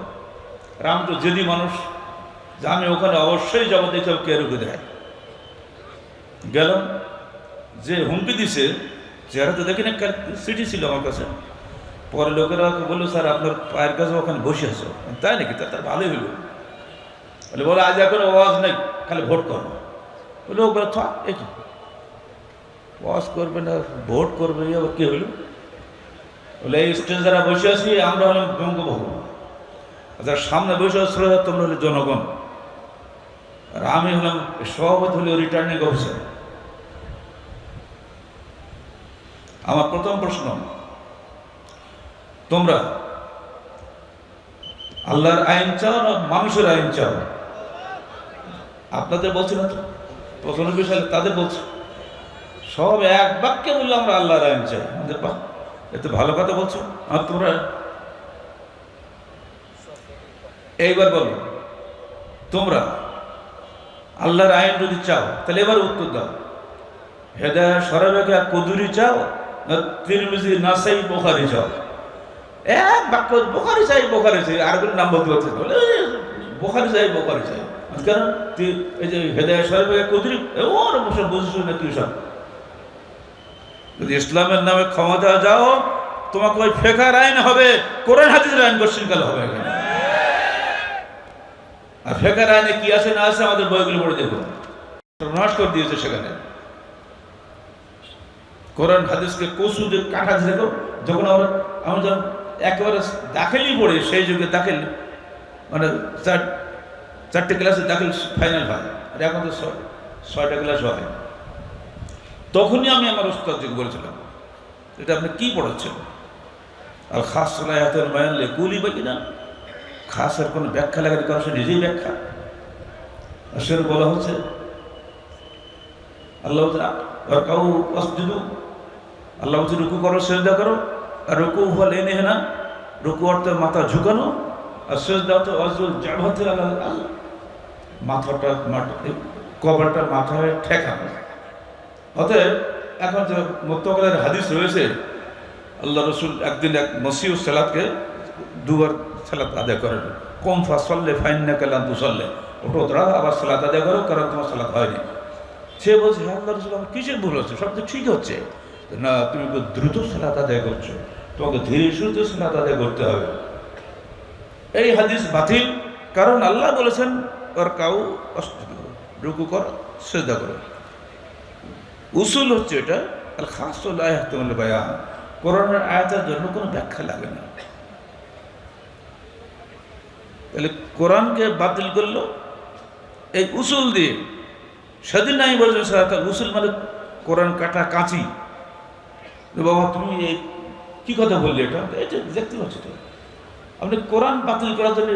আমি তো জেদি মানুষ, যে আমি ওখানে অবশ্যই যাবো, দেখে কে রুখে দেয়। গেলাম, যে হুমকি দিছে চেহারা তো দেখি না, চিঠি ছিল আমার কাছে। পরে লোকেরা বললো, স্যার আপনার পায়ের কাছে ওখানে বসে আছো। তাই নাকি? তার ভালোই হইল। বলে আজ এখন আওয়াজ নেই, খালি ভোট করো। বলে ও বলে থাক, একই ওয়াজ করবে না, ভোট করবে, আবার কি হইল? বলে এই স্টেজ যারা বসে আছি আমরা হলাম বঙ্গভবন, যার সামনে বসে শ্রোতা তোমরা হলে জনগণ, আর আমি হলাম সভাপতি, হলে রিটার্নিং অফিসার। আমার প্রথম প্রশ্ন, তোমরা আল্লাহর আইন চাও না মানুষের আইন চাও? আপনাদের বলছি না তো, 95 সালে তাদের বলছে, সব এক বাক্যে বললো আমরা আল্লাহর আইন চাই। আমাদের বাহ, এত ভালো কথা বলছো। আর তোমরা এইবার বলো, তোমরা আল্লাহর আইন যদি চাও, তাহলে এবার উত্তর দাও, হেদায়েত সরাবেকে কুদুরি চাও না তিরমিজি নাসাই বুখারী চাও? এক বাক্য, বুখারী চাই, বুখারী চাই, আর কোনো নাম বলতে পারছে বলে বুখারী চাই, বুখারী চাই। কারণ এই যে হেদায়েত সরাবেকে কুদুরি, ওর বসে বুঝিস না কি সব। যদি ইসলামের নামে ক্ষমতা যাও, তোমাকে ওই ফেকার আইন হবে, কোরআন হাদিসের আইন কোশ্চিনকাল হবে এখানে। আর ফেকার আইনে কি আছে না আছে আমাদের বইগুলো পড়ে দেখুন, সর্বনাশ করে দিয়েছে সেখানে। কোরআন হাদিসকে কসু যে কাটা দেখো, যখন আমরা যখন একেবারে দাখিলই পড়ি, সেই যুগে দাখিল মানে 4টে ক্লাসে দাখিল ফাইনাল হয়, আর এখন তো 6টা ক্লাস হয়। তখনই আমি আমার উস্তাদকে বলেছিলাম, এটা আপনি কি পড়াচ্ছেন? আর খাস সালাহাতুল বায়ান লিকুলি বাকিনা, খাসের কোনো ব্যাখ্যা লাগাতে কারো সে নিজেই ব্যাখ্যা। আর সে বলা হচ্ছে আল্লাহ কাউ আসজুদু, আল্লাহ বলছে রুকু করো, সেজদা করো। আর রুকু হল এনে না, রুকু অর্থে মাথা ঝুঁকানো, আর সেজদা অর্থে অজল জাভাতে আল্লাহ, মাথাটা কবরটা মাথায় ঠেকানো। অতএব এখন যে মুত্তাকিলের হাদিস রয়েছে, আল্লাহ রসুল একদিন এক মসিউ সালাতকে দুবার সালাত আদায় করেন। কম ফাসল্লে ফাইন্নাকা লাম তুসাল্লি, ওঠো তোরা আবার সালাত আদায় করো, কারণ তোমার সালাত হয়নি। সে বলছে হ্যাঁ আল্লাহ রসুল, আমার কিসের ভুল হচ্ছে? সব তো ঠিক হচ্ছে। না, তুমি দ্রুত সালাত আদায় করছো, তোমাকে ধীরে সুস্থে সালাত আদায় করতে হবে। এই হাদিস বাতিল, কারণ আল্লাহ বলেছেন ওর কাউ রুকু কর, সেজদা করো। উসুল হচ্ছে এটা আল খাসুল আয়াতুল বায়ান, কোরআনের আয়াতের জন্য কোনো ব্যাখ্যা লাগে না। তাহলে কোরআনকে বাতিল করলো এই উসুল দিয়ে। সেদিন আমি বলছি উসুল মানে কোরআন কাটা কাঁচি। বাবা তুমি এই কী কথা বললি? এটা দেখতে পাচ্ছ তো, আপনি কোরআন বাতিল করার জন্য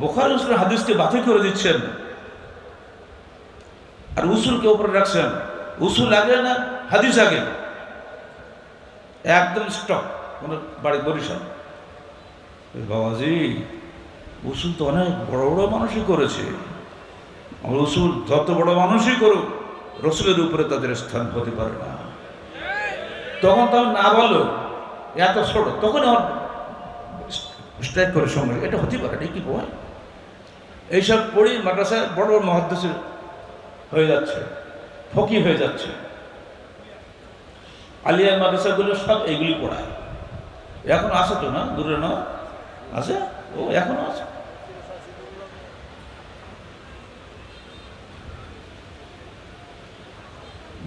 বুখারী মুসলিমের হাদিসকে বাতিল করে দিচ্ছেন, আর উসুলকে উপরে রাখছেন। উসুল আগে না হাদিস আগে? একদম স্টপ। কোনো বাড়ি বরিশাল, বাবাজি উসুল তো অনেক বড় বড় মানুষই করেছে। আমার উসুল যত বড় মানুষই করুক, রসুলের উপরে তাদের স্থান হতে পারে না। তখন তো না বলো এত ছোট, তখন আমার স্ট্রাইক করে সঙ্গে এটা হতে পারে না, কি বল? এইসব পড়ি মাদ্রাসায় বড় বড় মুহাদ্দিস হয়ে যাচ্ছে, ফকি হয়ে যাচ্ছে। আলিয়ার মাদ্রাসাগুলো সব এইগুলি পড়ায়। এখন আছে তো, না দূরে না আছে, ও এখনো আছে।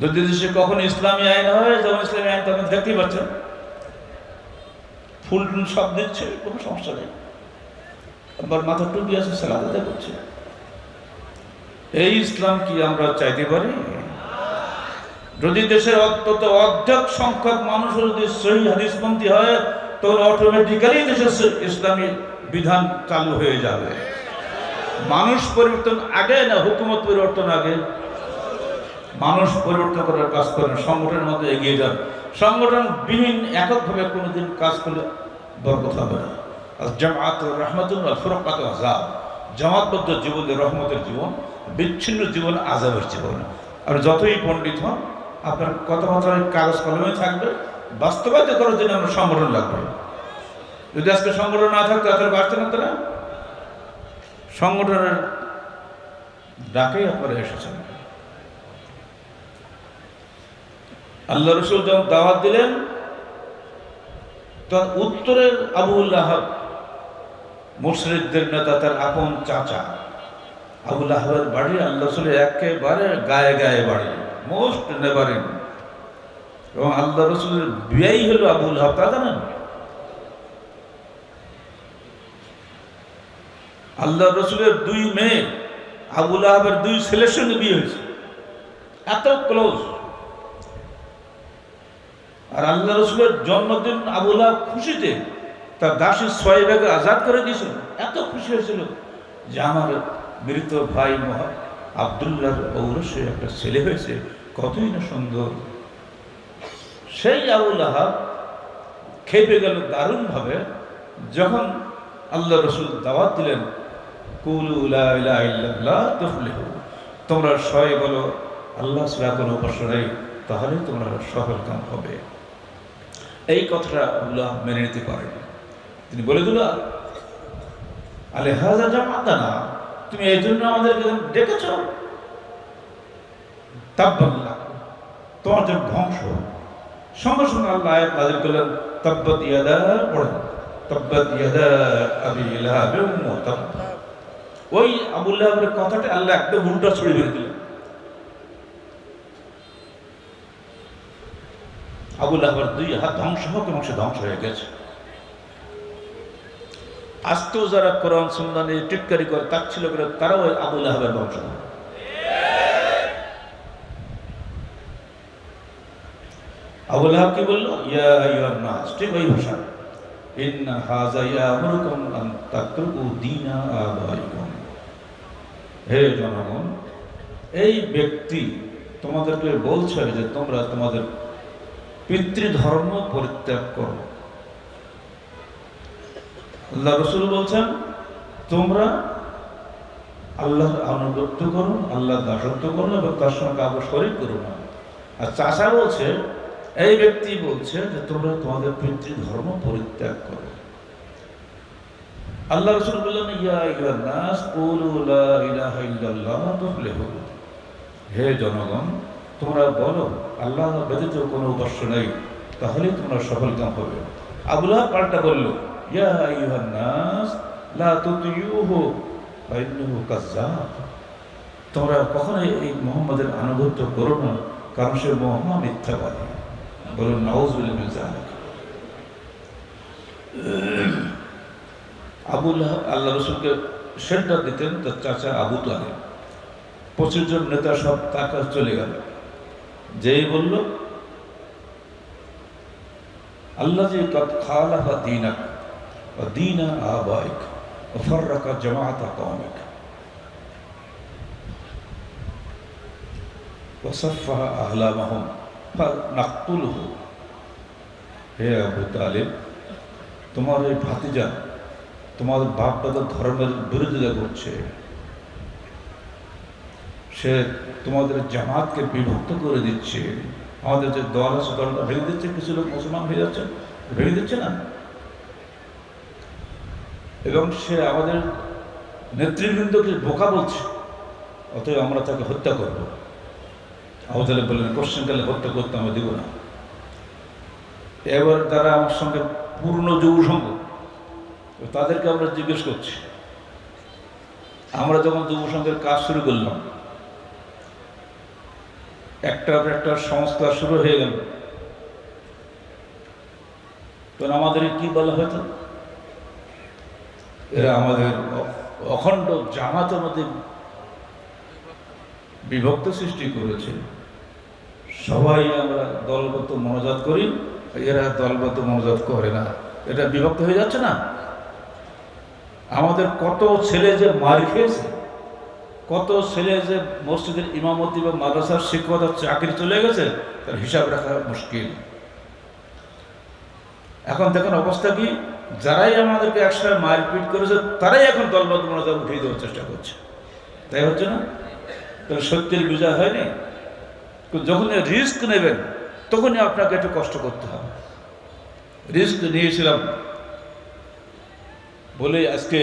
যদি দেশে কখন ইসলামী আইন হয়, যেমন ইসলামী আইন তখন দেখতেই পাচ্ছেন ফুল টুল সব দিচ্ছে, কোনো সমস্যা নেই। আবার মাথা টুপি আছে, সালাত আদায় করছে। এই ইসলাম কি আমরা চাইতে পারি? যদি দেশের অন্তত অর্ধেক সংখ্যক মানুষ যদি সহিহ হাদিসপন্থী হয়, তখন অটোমেটিক্যালি দেশের ইসলামী বিধান চালু হয়ে যাবে। মানুষ পরিবর্তন আগে না হুকুমত পরিবর্তন আগে? মানুষ পরিবর্তন করার কাজ করেন, সংগঠনের মধ্যে এগিয়ে যান। সংগঠন বিহীন এককভাবে কোনোদিন কাজ করলে বরকত হবে না। জামাত রহমাতুল ফুরকাত আযাব, জামাতবদ্ধ জীবন রহমতের জীবন, বিচ্ছিন্ন জীবন আযাবের জীবন। আর যতই পণ্ডিত হন, আপনার কথাবার্তায় কাগজ কলমে থাকবে, বাস্তবায়িত করার জন্য আমরা সংগঠন লাগবে। যদি আজকে সংগঠন না থাকতো আপনার বাড়তে না, তারা সংগঠনের ডাকেই আপনারা এসেছেন। আল্লাহ রসুল যখন দাওয়াত দিলেন, তখন উত্তরের আবু লাহাব, মুশরিকদের নেতা, তার আপন চাচা আবু লাহাবের বাড়ি আল্লাহ রসুলের একেবারে গায়ে গায়ে বাড়ি, মোস্ট নেবারিং। এবং আল্লাহ রসুলের বিয়াই হলো আবু লাহাব, তা জানেন? আল্লাহ রসুলের দুই মেয়ে আবু লাহাবের দুই ছেলের সঙ্গে বিয়ে হয়েছে, এত ক্লোজ। আর আল্লাহ রসুলের জন্মদিন আবু লাহাব খুশিতে তার দাসী সোয়াইবাকে আজাদ করে দিয়েছিল। এত খুশি হয়েছিল যে আমার মৃত ভাই আব্দুল্লাহর ঔরসে একটা ছেলে হয়েছে, কতই না সুন্দর। সেই আবু লাহাব খেপে গেল দারুণভাবে যখন আল্লাহ রসুল দাওয়াত দিলেন, কুলু লা ইলাহা ইল্লাল্লাহ তুফলিহু, তোমরা সবাই বলো আল্লাহ ছাড়া কোনো উপাস্য নেই, তাহলে তোমরা সফলকাম হবে। এই কথাটা আবু লাহাব মেনে নিতে পারেনি। তিনি বলে দিল, আলিহাযা জামাতানা, তুমি এই জন্য আমাদেরকে ডেকেছ? তাব্বাত লাক, তোমার জন্য ধ্বংস। সঙ্গে সঙ্গে আল্লাহ আয়াত নাযিল করলেন, তাব্বাত ইয়াদা, পড়েন তাব্বাত ইয়াদা আবি লাহাবিন ওয়া তাব। ওই আবু লাহাবের কথাটা আল্লাহ একদম উল্টা ছড়িয়ে ফেলে দিলেন। আবু লাহাবের দুই হাত ধ্বংস হোক, এবং সে ধ্বংস হয়ে গেছে। আজকেও যারা কোরআন সুন্নাহ নিয়ে টিটকারি করে, তাচ্ছিল্য করে, তারাও আবু লাহাবের বংশ। আবু লাহাব কি বলল? ইয়া আইয়ুহান নাস, ঠিক ওই ভাষা, ইন্না হাযা ইয়ামুরুকুম আন তাতরুকু দীনা আবাইকুম। হে জনগণ, এই ব্যক্তি তোমাদেরকে বলছে যে তোমরা তোমাদের পিতৃধর্ম পরিত্যাগ করো। আল্লাহ রাসূল বলছেন তোমরা আল্লাহর আনুগত্য করো, আল্লাহর দাসত্ব করো এবং তার সঙ্গে কাউকে শরীক করো না। আর চাচা বলছে, এই ব্যক্তি বলছে যে তোমরা তোমাদের পিতৃধর্ম পরিত্যাগ করো। আল্লাহ রাসূল বললেন, ইয়া আইয়ুহান নাস কুলু লা ইলাহা ইল্লাল্লাহ তুফলিহু। হে জনগণ, তোমরা বলো আল্লাহ ব্যতীত কোনো উপাস্য নেই, তাহলেই তোমরা সফলকাম হবে। আবু লাহাব পাল্টা বলল, ইয়া আইয়ুহান নাস লা তুতিউহু ফাইন্নাহু কাযযাব। তোমরা কখনোই এই মুহাম্মাদের আনুগত্য করো না, কারণ সে মহা মিথ্যাবাদী। বলুন নাউযুবিল্লাহি মিন যালিক। আবু লাহাব আল্লাহ রাসূলকে শেল্টার দিতেন তার চাচা আবু তালেব। 25 জন নেতা সব তার কাছে চলে গেল। যেই বলল, আল্লাযী কাদ খালাফা দীনাক ওয়া দীনা আবাইক ওয়া ফাররাকা জামাআতা কওমিক ওয়া সাফফাহা আহলামাহুম ফানাকতুলহু। হে আবু তালেব, তোমার এই ভাতিজা তোমাদের বাপ দাদার ধর্মের বিরোধিতা করছে। সে তোমাদের জামাতকে বিভক্ত করে দিচ্ছে। আমাদের যে দল আছে দলটা ভেঙে দিচ্ছে, কিছু লোক মুসলমান হয়ে যাচ্ছে, ভেঙে দিচ্ছে না। এবং সে আমাদের নেতৃবৃন্দকে বোকা বলছে, অতএব আমরা তাকে হত্যা করব। আবু তালেব বললেন, কোশ্চেনকালে হত্যা করতে আমরা দিব না। এবার তারা আমার সঙ্গে পূর্ণ যুব সংঘ, তাদেরকে আমরা জিজ্ঞেস করছি। আমরা যখন যুব সংঘের কাজ শুরু করলাম, একটা সংস্থা শুরু হয়ে গেল, তখন আমাদের কি বলা হয়তো? এরা আমাদের অখণ্ড জামাতের মধ্যে বিভক্ত সৃষ্টি করেছে। সবাই আমরা দলগত মনোজাত করি, এরা দলগত মনোজাত করে না। এটা বিভক্ত হয়ে যাচ্ছে না? আমাদের কত ছেলে যে মার খেয়েছে, কত ছেলে যে মসজিদের ইমামতি বা মাদ্রাসার শিক্ষকতার চাকরি চলে গেছে, তার হিসাব রাখা মুশকিল। এখন দেখেন অবস্থা কি, যারাই আমাদেরকে একসময় মারপিট করেছে তারাই এখন দলবদ্ধ মনোজাত উঠিয়ে দেওয়ার চেষ্টা করছে। তাই হচ্ছে না? তাহলে সত্যের বিজয় হয়নি। যখন রিস্ক নেবেন তখনই আপনাকে একটু কষ্ট করতে হবে। রিস্ক নিয়েছিলাম বলে আজকে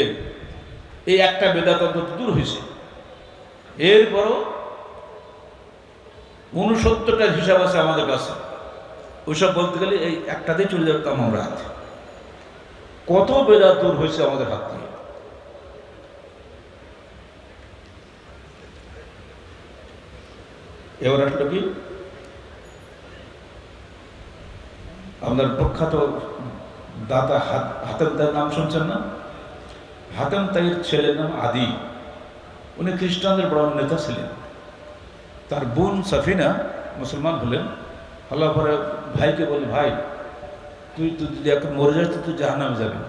এই একটা বেদাত অন্তত দূর হয়েছে। এরপরও 69টার হিসাব আছে আমাদের কাছে। ওইসব বলতে গেলে এই একটাতেই চলে যেতাম আমরা। কত বেদাত দূর হয়েছে আমাদের হাত থেকে। এবার আসলে কি, আপনার প্রখ্যাত দাতা হাতেম তাইয়ের নাম শুনছেন না? হাতেম তাইয়ের ছেলের নাম আদি। উনি খ্রিস্টানদের বড় নেতা ছিলেন। তার বোন সাফিনা মুসলমান হলেন। হওয়ার পরে ভাইকে বলি, ভাই তুই যদি এখন মরে যাস তো তুই জাহান্নামে যাবি,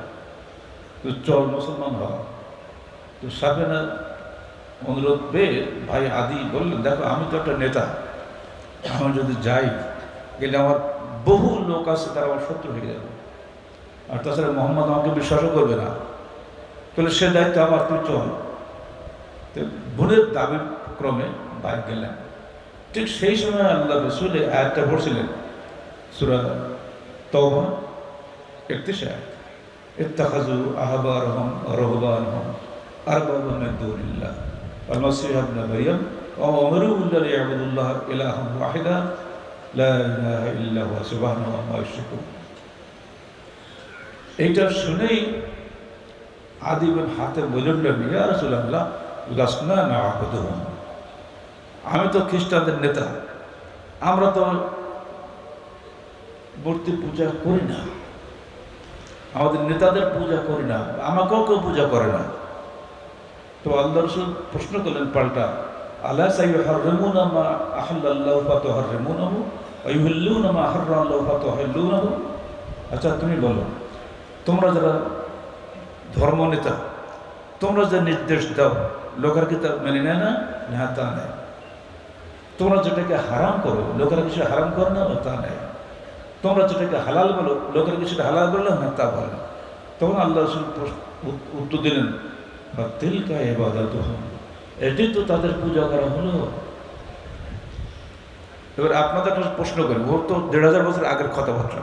তুই চল মুসলমান হ। তো সাফিনা অনুরোধ পেয়ে ভাই আদি বললেন, দেখো আমি তো একটা নেতা, আমি যদি যাই গেলে আমার বহু লোক আছে, তারা আমার শত্রু হয়ে যাবে। আর তাছাড়া মোহাম্মদ আমাকে বিশ্বাসও করবে না, তাহলে সে দায়িত্ব আমার, তুই চল। তো বোনের দাবি ক্রমে বাইরে গেলেন। ঠিক সেই সময় আল্লাহ রাসূল আয়াতটা পড়ছিলেন, সূরা তাওবা 31 আয়াত, ইত্তাখাযু আহবারহুম ওয়া রুহবানহুম আরবাবাম মিন দুনিল্লাহ ওয়াল মাসীহ ইবনে মারইয়াম ওয়া উমিরু লিয়াবুদুল্লাহ ইলাহান ওয়াহিদা লা ইলাহা ইল্লা হুয়া সুবহানাহু আম্মা ইউশরিকুন। এইটা শুনেই আদি ইবনে হাতেম বললেন, ইয়া রাসূলুল্লাহ লাসনা না'বুদুহুম, আমি তো খ্রিস্টানদের নেতা, আমরা তো মূর্তি পূজা করি না, আমাদের নেতাদের পূজা করি না, আমাকেও কেউ পূজা করে না। তো আল্লাহ রাসূল প্রশ্ন করলেন পাল্টা, আলা সাইয়ুহাররিমুনা মা আহাল্লাল্লাহু ফাতুহাররিমুনাহু, আইয়ুহিল্লুনা মা হাররামাল্লাহু ফাতুহিল্লুনাহু। আচ্ছা তুমি বলো, তোমরা যারা ধর্মনেতা, তোমরা যে নির্দেশ দাও লোকেরা কি তা মেনে নেয় না? না, তা নেয়। তোমরা যেটাকে হারাম করো লোকেরা কিছু হারাম করে না? তা নেয়। তোমরা যেটাকে হালাল বলো লোকেরা কি সেটা হালাল বললো? না, তা বলে। তখন আল্লাহ রাসূল উত্তর দিলেন, তিলকা ইবাদাতুহুম, এটি তো তাদের পূজা করা হলো। এবার আপনাদের একটা প্রশ্ন করি, ওর তো ১৫০০ বছর আগের কথাবার্তা।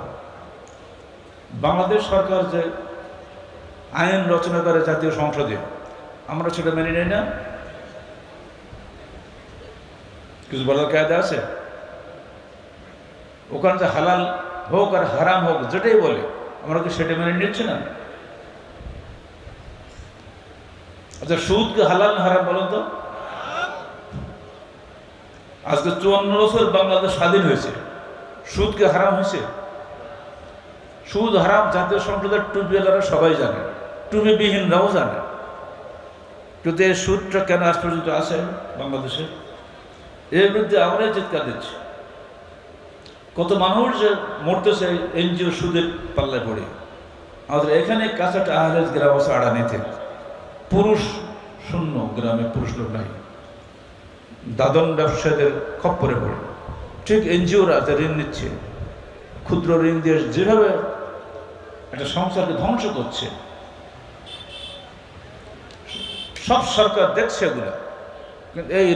বাংলাদেশ সরকার যে আইন রচনা করে জাতীয় সংসদে, আমরা সেটা মেনে নেই না? কিছু বলার কায়দা আছে? ওখানে যে হালাল হোক আর হারাম হোক যেটাই বলে, আমরা কি সেটা মেনে নিচ্ছি না? আচ্ছা সুদকে হালাল না হারাম বলেন তো? আজকে ৫৪ বছর বাংলাদেশ স্বাধীন হয়েছে, সুদকে হারাম হয়েছে? সুদ হারাম জাতীয় সংসদের টুপিওয়ালারা সবাই জানে, টুপিবিহীনরাও জানে। কিন্তু এই সুদটা কেন আজ পর্যন্ত আছে বাংলাদেশে? এর বিরুদ্ধে আমরাই চিৎকার দিচ্ছি। কত মানুষ যে মরতেছে এনজিও সুদের পাল্লায় পড়ে। আমাদের এখানে কাছাটা আহলেজ গ্রাম আছে আড়ানিতে, পুরুষ শূন্য, গ্রামে পুরুষ লোক নাই, দাদন ব্যবসায়ীদের খপ্পরে পড়ে। ঠিক এনজিওরা যে ঋণ নিচ্ছে, ক্ষুদ্র ঋণ দিয়ে যেভাবে একটা সংসারকে ধ্বংস করছে, সব সরকার দেখছে এগুলা। কিন্তু এই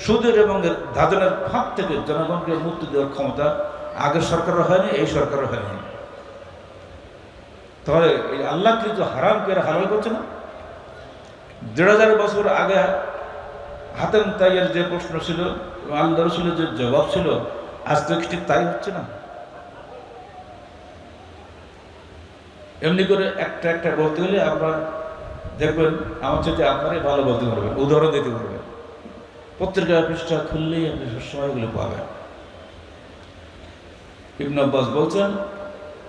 সুদের এবং দাদনের ফাঁক থেকে জনগণকে মুক্তি দেওয়ার ক্ষমতা আগের সরকারও হয়নি, এই সরকারও হয়নি। তাহলে এই আল্লাহ কিন্তু হারামকে হালাল করছে না? ১৫০০ বছর আগে হাতেম তাইয়ের যে প্রশ্ন ছিল, আল্লাহ রাসূলের যে জবাব ছিল, আজ তো ঠিক তাই হচ্ছে না। এমনি করে একটা একটা বলতে গেলে আমরা দেখবেন আমার চাইতে আপনারাই ভালো বলতে পারবেন, উদাহরণ দিতে পারবেন। পত্রিকার পৃষ্ঠা খুললেই আপনি সবসময় এগুলো পাবেন। ইবনে আব্বাস বলছেন,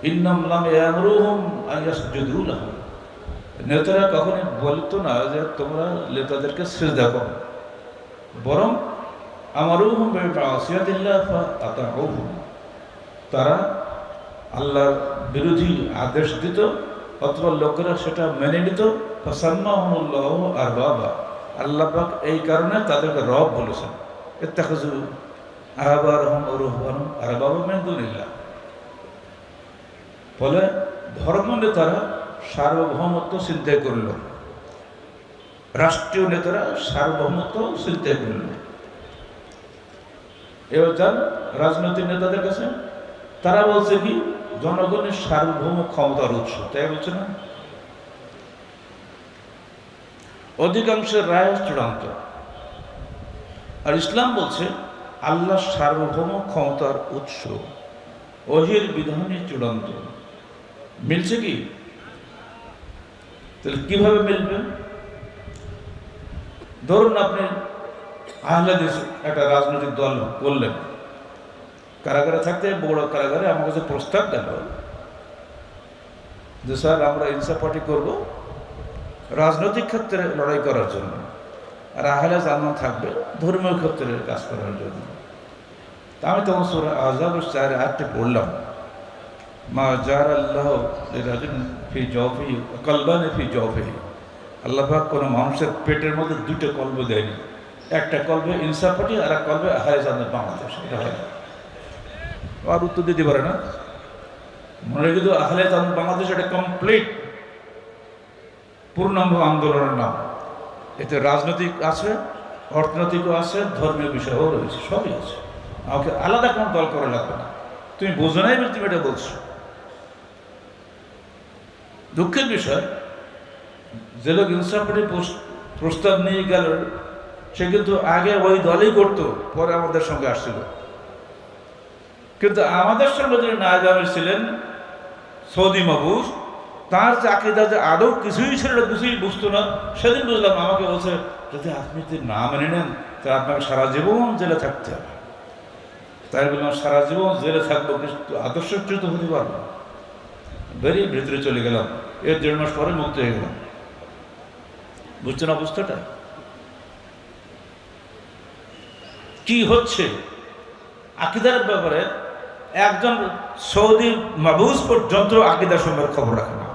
ইন্নাম লাম ইয়ামরুহুম আন ইয়াসজুদু লাহু, নেতারা কখনোই বলতো না যে তোমরা নেতাদেরকে সিজদা করো, বরং আমারুহুম বিমাসিয়াতিল্লাহ ফাআতাউহু, তারা আল্লাহর বিরোধী আদেশ দিত অথবা লোকেরা সেটা মেনে নিত। ফাসাম্মাহুমুল্লাহু আরবাবা, আল্লাহ পাক এই কারণে তাদেরকে রব বলেছেন। ইত্তাখাযু আহবারহুম ওয়া রুহবানহুম আরবাবা মিন দুনিল্লাহ। ফলে ধর্ম নেতারা সার্বভৌমত্ব চিন্তা করল, রাষ্ট্রীয় নেতারা সার্বভৌমত্ব চিন্তা করল। এবার যান রাজনৈতিক নেতাদের কাছে, তারা বলছে কি জনগণের সার্বভৌম ক্ষমতার উৎস, তাই বলছে না? অধিকাংশের রায় চূড়ান্ত। আর ইসলাম বলছে আল্লাহ সার্বভৌম ক্ষমতার উৎস, ওহীর বিধানই চূড়ান্ত। মিলছে কি? তাহলে কিভাবে মিলবে? ধরুন আপনি আহলে হাদিস একটা রাজনৈতিক দল করলেন, কারাগারে থাকতে বড় কারাগারে আমার কাছে প্রস্তাব গেল যে স্যার আমরা ইনসাফ পার্টি করব রাজনৈতিক ক্ষেত্রে লড়াই করার জন্য, আর আহলে জান্নাত থাকবে ধর্মীয় ক্ষেত্রে কাজ করার জন্য। তা আমি তখন সূরা আহজাবের ৪ আয়াতটি পড়লাম, মা জাআলাল্লাহ লিরাজুলিন ফি জাওফিহি কলবানি ফি জাওফিহি, আল্লাহ পাক কোনো মানুষের পেটের মধ্যে দুটো কলব দেয়নি, একটা কলবে ইনসাফ পার্টি আর এক কলবে আহলে জান্নাত বাংলাদেশ। এটা হয় না, আর উত্তর দিতে পারে না। মনে রেখে তো আহলে জান্নাত বাংলাদেশ এটা কমপ্লিট পূর্ণাঙ্গ আন্দোলনের নাম। এতে রাজনৈতিক আছে, অর্থনৈতিকও আছে, ধর্মীয় বিষয়ও রয়েছে, সবই আছে। আমাকে আলাদা কোনো দল করা লাগবে না। তুমি বোঝো নাই বলে তুমি এটা বলছো। দুঃখের বিষয়, যে লোক ইনসাফ পার্টি প্রস্তাব নিয়ে গেল সে কিন্তু আগে ওই দলই করতো, পরে আমাদের সঙ্গে আসছিল। কিন্তু আমাদের সঙ্গে যিনি নায়েব আমির ছিলেন সৌদি মাহবুব, তার যে আকীদা যে আদৌ কিছুই ছিল না, কিছুই বুঝতো না, সেদিন বুঝলাম। আমাকে বলছে যদি আপনি যদি না মেনে নেন তাহলে আপনাকে সারা জীবন জেলে থাকতে হবে। তাই বললাম সারা জীবন জেলে থাকবো, কিন্তু আদর্শচ্যুত হতে পারবো। বেরিয়ে ভেতরে চলে গেলাম, এর ১.৫ মাস পরে মুক্ত হয়ে গেলাম। বুঝছেন অবস্থাটা কি হচ্ছে? আকীদার ব্যাপারে একজন সৌদি মাবুস পর্যন্ত আকীদার সম্পর্কে খবর রাখে না।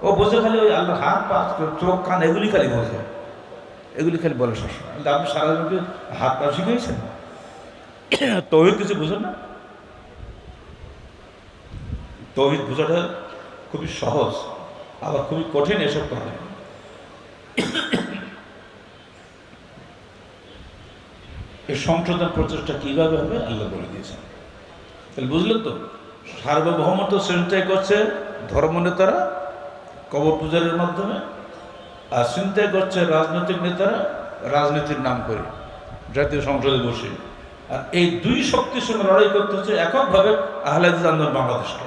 ও বোঝে খালি ওই আল্লাহ হাত পা চোখ কান এগুলি খালি বোঝে, এগুলি খালি বলে সবসময়। আপনি সারা জীবনকে হাত পা শিখিয়েছেন, তৌহিদ কিছু বুঝেন না? তৌহিদ বোঝাটা খুবই সহজ, আবার খুবই কঠিন এসব কথা। এই সংশোধন প্রচেষ্টা কিভাবে হবে আল্লাহ বলে দিয়েছেন। তাহলে বুঝলেন তো, সার্বভৌমত্ব চিন্তাই করছে ধর্মনেতারা কবর পূজারের মাধ্যমে, আর চিন্তাই করছে রাজনৈতিক নেতারা রাজনীতির নাম করে জাতীয় সংসদে বসে। আর এই দুই শক্তির সঙ্গে লড়াই করতে হচ্ছে এককভাবে আহলে হাদিস আন্দোলন বাংলাদেশকে।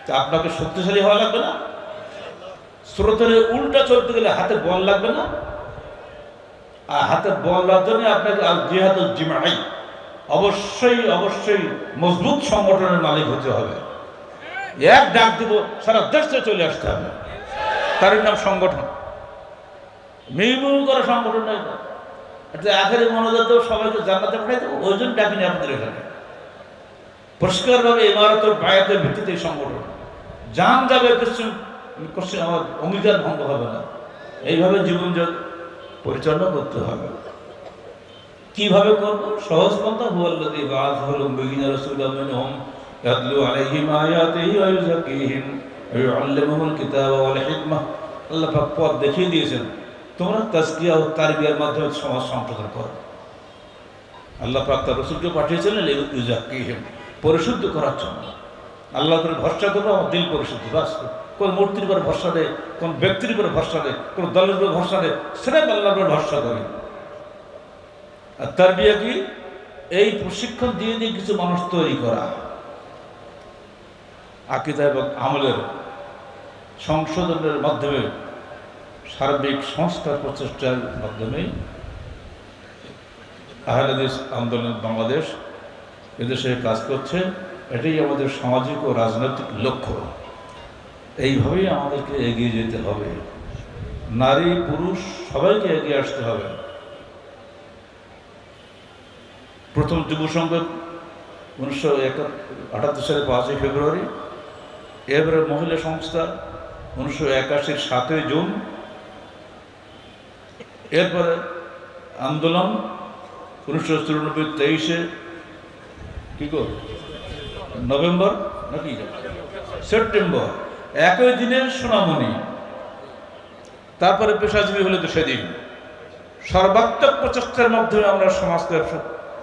তা আপনাকে শক্তিশালী হওয়া লাগবে না? স্রোতের উল্টা চলতে গেলে হাতে বল লাগবে না? আর হাতে বল লাগার জন্য আপনাকে আল জিহাদুল জিমাই অবশ্যই অবশ্যই মজবুত সংগঠনের মালিক হতে হবে। এক ডাক দিব সারা দেশ থেকে চলে আসতে হবে, তারই নাম সংগঠন। মিমু করা সংগঠন নয়, এটা আখেরি মনোযোগ দেব, সবাইকে জান্নাতে পাঠাই দেবো, ওই জন্য ডাকিনি আপনাদের এখানে। পরিষ্কারভাবে ইমারতের বায়াতের ভিত্তিতে সংগঠন জান যাবে, কিছু আমার অঙ্গীকার ভঙ্গ হবে না। এইভাবে জীবন পরিচালনা করতে হবে। কিভাবে করবো? সহজ পন্থা, হুয়াল্লাযী বা'আসাহুম বিনা রাসূলিন মিনহুম ইয়াতলু আলাইহিম আয়াতিহি ওয়া ইউযাক্কিহিম ওয়া ইউআল্লিমুহুমুল কিতাবা ওয়াল হিকমাহ। আল্লাহ পাক পথ দেখিয়ে দিয়েছেন, তোমরা তাজকিয়া ও তারবিয়ার মাধ্যমে সমাজ সংশোধন করো। আল্লাহ পাক তার রাসূলকে পাঠিয়েছিলেন ইউযাক্কিহিম, পরিশুদ্ধ করার জন্য। আল্লাহর উপরে ভরসা করবো, আমার দিল পরিশুদ্ধ। বাস, কোন মূর্তির উপরে ভরসা নেই, কোন ব্যক্তির উপরে ভরসা নেই, কোন দলের উপরে ভরসা নেই, সেটাই আল্লাহর উপরে ভরসা করি। আর তারবিয়া কি? এই প্রশিক্ষণ দিয়ে দিয়ে কিছু মানুষ তৈরি করা, আকীদা এবং আমলের সংশোধনের মাধ্যমে, সার্বিক সংস্কার প্রচেষ্টার মাধ্যমে আহলে হাদিস আন্দোলন বাংলাদেশ এদেশে কাজ করছে। এটাই আমাদের সামাজিক ও রাজনৈতিক লক্ষ্য। এইভাবেই আমাদেরকে এগিয়ে যেতে হবে। নারী পুরুষ সবাইকে এগিয়ে আসতে হবে। প্রথম যুব সংঘ 1978 সালে 5ই ফেব্রুয়ারি, এবারে মহিলা সংস্থা 1981 7ই জুন, এরপরে আন্দোলন 1994 23 কি গো নভেম্বর নাকি সেপ্টেম্বর, একই দিনের সোনামণি। তারপরে পেশাজীবী হলে তো সেদিন। সর্বাত্মক প্রচেষ্টার মাধ্যমে আমরা সমাজকে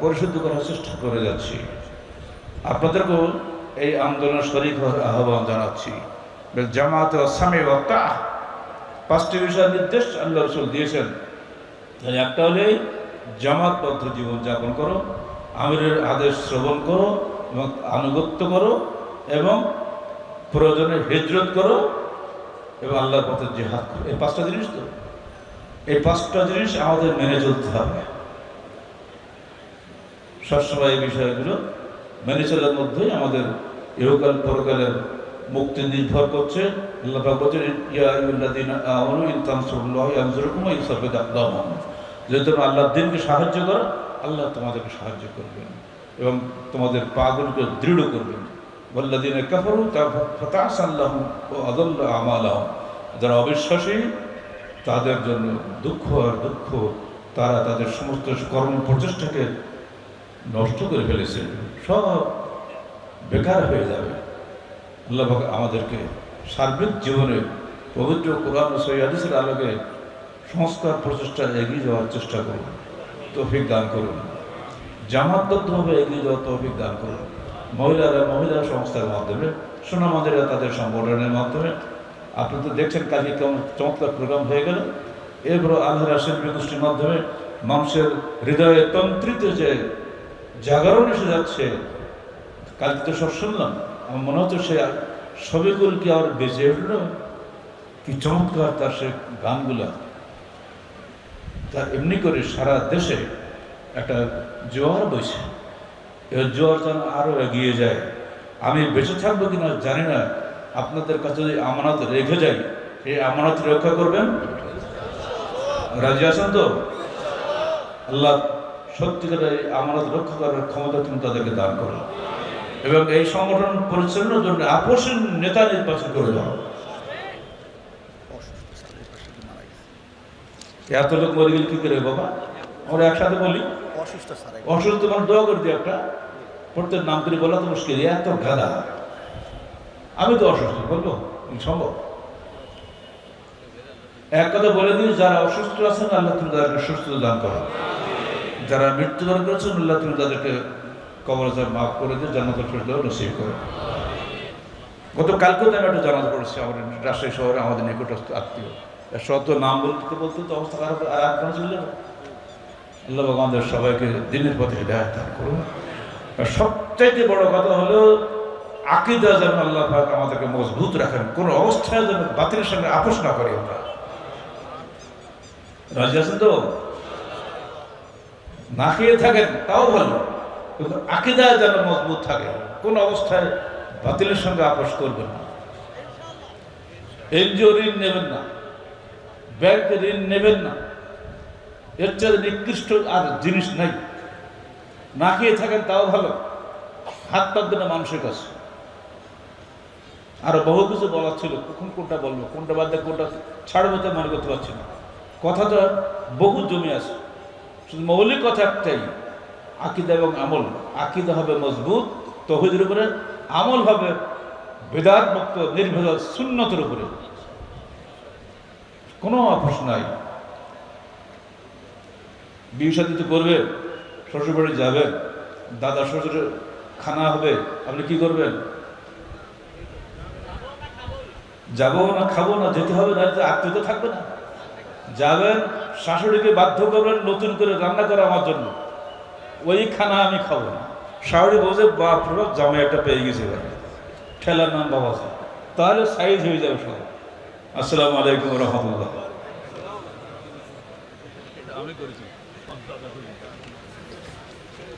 পরিশুদ্ধ করার চেষ্টা করে যাচ্ছি। আপনাদেরকেও এই আন্দোলন শরীক হওয়ার আহ্বান জানাচ্ছি। জামাত সামি ওয়া তাআ 5টি বিষয়ের নির্দেশ আল্লাহ রাসূল দিয়েছেন। একটা হলে জামাতবদ্ধ জীবনযাপন করো, আমিরের আদেশ শ্রবণ করো এবং আনুগত্য করো, এবং প্রয়োজনে হিজরত করো, এবং আল্লাহর পথে জিহাদ করো। এই 5টা জিনিস তো, এই 5টা জিনিস আমাদের মেনে চলতে হবে। সবসময় এই বিষয়গুলো মেনে চলার মধ্যেই আমাদের ইহকাল পরকালের মুক্তি নির্ভর করছে। আল্লাহ পাক বলেন, ইয়া আইয়ুহাল্লাযীনা আমানু ইন তানসুরুল্লাহা ইয়ানসুরকুম ওয়া ইউসাব্বিত আকদামাকুম। যদি তোমরা আল্লাহর দ্বীনকে সাহায্য করো, আল্লাহ তোমাদেরকে সাহায্য করবেন এবং তোমাদের পাগুলোকে দৃঢ় করবেন। ওয়াল্লাযীনা কাফারু ফাতা'সান লাহুম ওয়া আযাল্লা আমালাহুম। যারা অবিশ্বাসী তাদের জন্য দুঃখ আর দুঃখ, তারা তাদের সমস্ত কর্ম প্রচেষ্টাকে নষ্ট করে ফেলেছে, সব বেকার হয়ে যাবে। আল্লাহ পাক আমাদেরকে সার্বিক জীবনে পবিত্র কোরআন ও সহিহ হাদিসের আলোকে সংস্কার প্রচেষ্টা এগিয়ে যাওয়ার চেষ্টা করুন, তৌফিক দান করুন। জামাতবদ্ধভাবে এগিয়ে যাওয়ার তৌফিক দান করুন। মহিলা সংস্থার মাধ্যমে, সোনামাদেরা তাদের সংগঠনের মাধ্যমে। আপনি তো দেখছেন কালকে কেমন চমৎকার প্রোগ্রাম হয়ে গেল। এরপর আল্লাহর শিল্পী গোষ্ঠীর মাধ্যমে মানুষের হৃদয়ে তন্ত্রিত যে জাগরণ এসে যাচ্ছে। কালকে তো সব শুনলাম, আমার মনে হচ্ছে সে ছবিগুলো কি আর বেঁচে উঠল, কি চমৎকার তার সে গানগুলা। তার এমনি করে সারা দেশে একটা জোয়ার বইছে। এর জোয়ার যেন আরও এগিয়ে যায়। আমি বেঁচে থাকবো কিনা জানি না, আপনাদের কাছে যদি আমানত রেখে যাই, এই আমানত রক্ষা করবেন? রাজি আছেন তো? আল্লাহ সত্যিকার এই আমানত রক্ষা করার ক্ষমতা তুমি তাদেরকে দান করো। এবং এই সংগঠন পরিচালনার জন্য আপসীন নেতা নির্বাচন করে দেওয়া। এত লোক মরে গেলে কি করে বাবা? আমরা একসাথে বলি অসুস্থ মানুষ দোয়া করে দিই, একটা প্রত্যেক নাম করে বলা তো মুশকিল, এত গাদা। আমি তো অসুস্থ, বলবো সম্ভব? এক কথা বলে দিই, যারা অসুস্থ আছেন আল্লাহ তুমি তাদেরকে সুস্থতা দান করো, যারা মৃত্যুবরণ করেছেন আল্লাহ তুমি তাদেরকে কবর আযাব মাফ করে দিয়ে জান্নাতুল ফেরদাউস নসিব করো। গতকালকেও আমি একটা জানাজা করেছি আমাদের রাজশাহী শহরে, আমাদের নিকটস্থ আত্মীয়। শত নাম বলতে বলতে তো অবস্থা খারাপ, আর এক মানুষ চলে যাবে। আল্লাহ আমাদের সবাইকে দিনের পথে হিদায়াত দান করুন। আর সবচাইতে বড় কথা হলো আকীদা যেন আল্লাহ পাক আমাদেরকে মজবুত রাখেন, কোনো অবস্থায় যেন বাতিলের সঙ্গে আপোষ না করি আমরা। রাজি আছেন তো? না খেয়ে থাকেন তাও ভালো, কিন্তু আকীদা যেন মজবুত থাকে, কোন অবস্থায় বাতিলের সঙ্গে আপোষ করবেন না। এনজিও ঋণ নেবেন না, ব্যাংকে ঋণ নেবেন না, এর চেয়ে নিকৃষ্ট আর জিনিস নাই। না খেয়ে থাকেন তাও ভালো, হাত পাতবেন না মানুষের কাছে। আরো বহু কিছু বলার ছিল, কখন কোনটা বলবো, কোনটা বাদ দিয়ে কোনটা ছাড়বো তা মনে করতে পারছি না। কথাটা বহু জমে আছে, শুধু মৌলিক কথা একটাই, আকীদা এবং আমল। আকীদা হবে মজবুত তাওহীদের উপরে, আমল হবে বেদাত মুক্ত নির্ভেজাল সুন্নতের উপরে, কোনো আপোষ নাই। বিয়ে শাদী তো করবে, শ্বশুর বাড়ি যাবেন, দাদা শ্বশুরের খানা হবে, আপনি কি করবেন? যাবো না খাবো না, যেতে হবে না, আত্মীয়তা থাকবে না। যাবেন, শাশুড়িকে বাধ্য করবেন নতুন করে রান্না করা আমার জন্য, ওই খানা আমি খাবো না। শাশুড়ি বলছে বাপ রে বাপ, জামাই একটা পেয়ে গেছে, ঠেলার নাম বাবাজি, তাহলে সাইজ হয়ে যাবে সব। আসসালামু আলাইকুম রাহমাতুল্লাহ। আমি করেছি।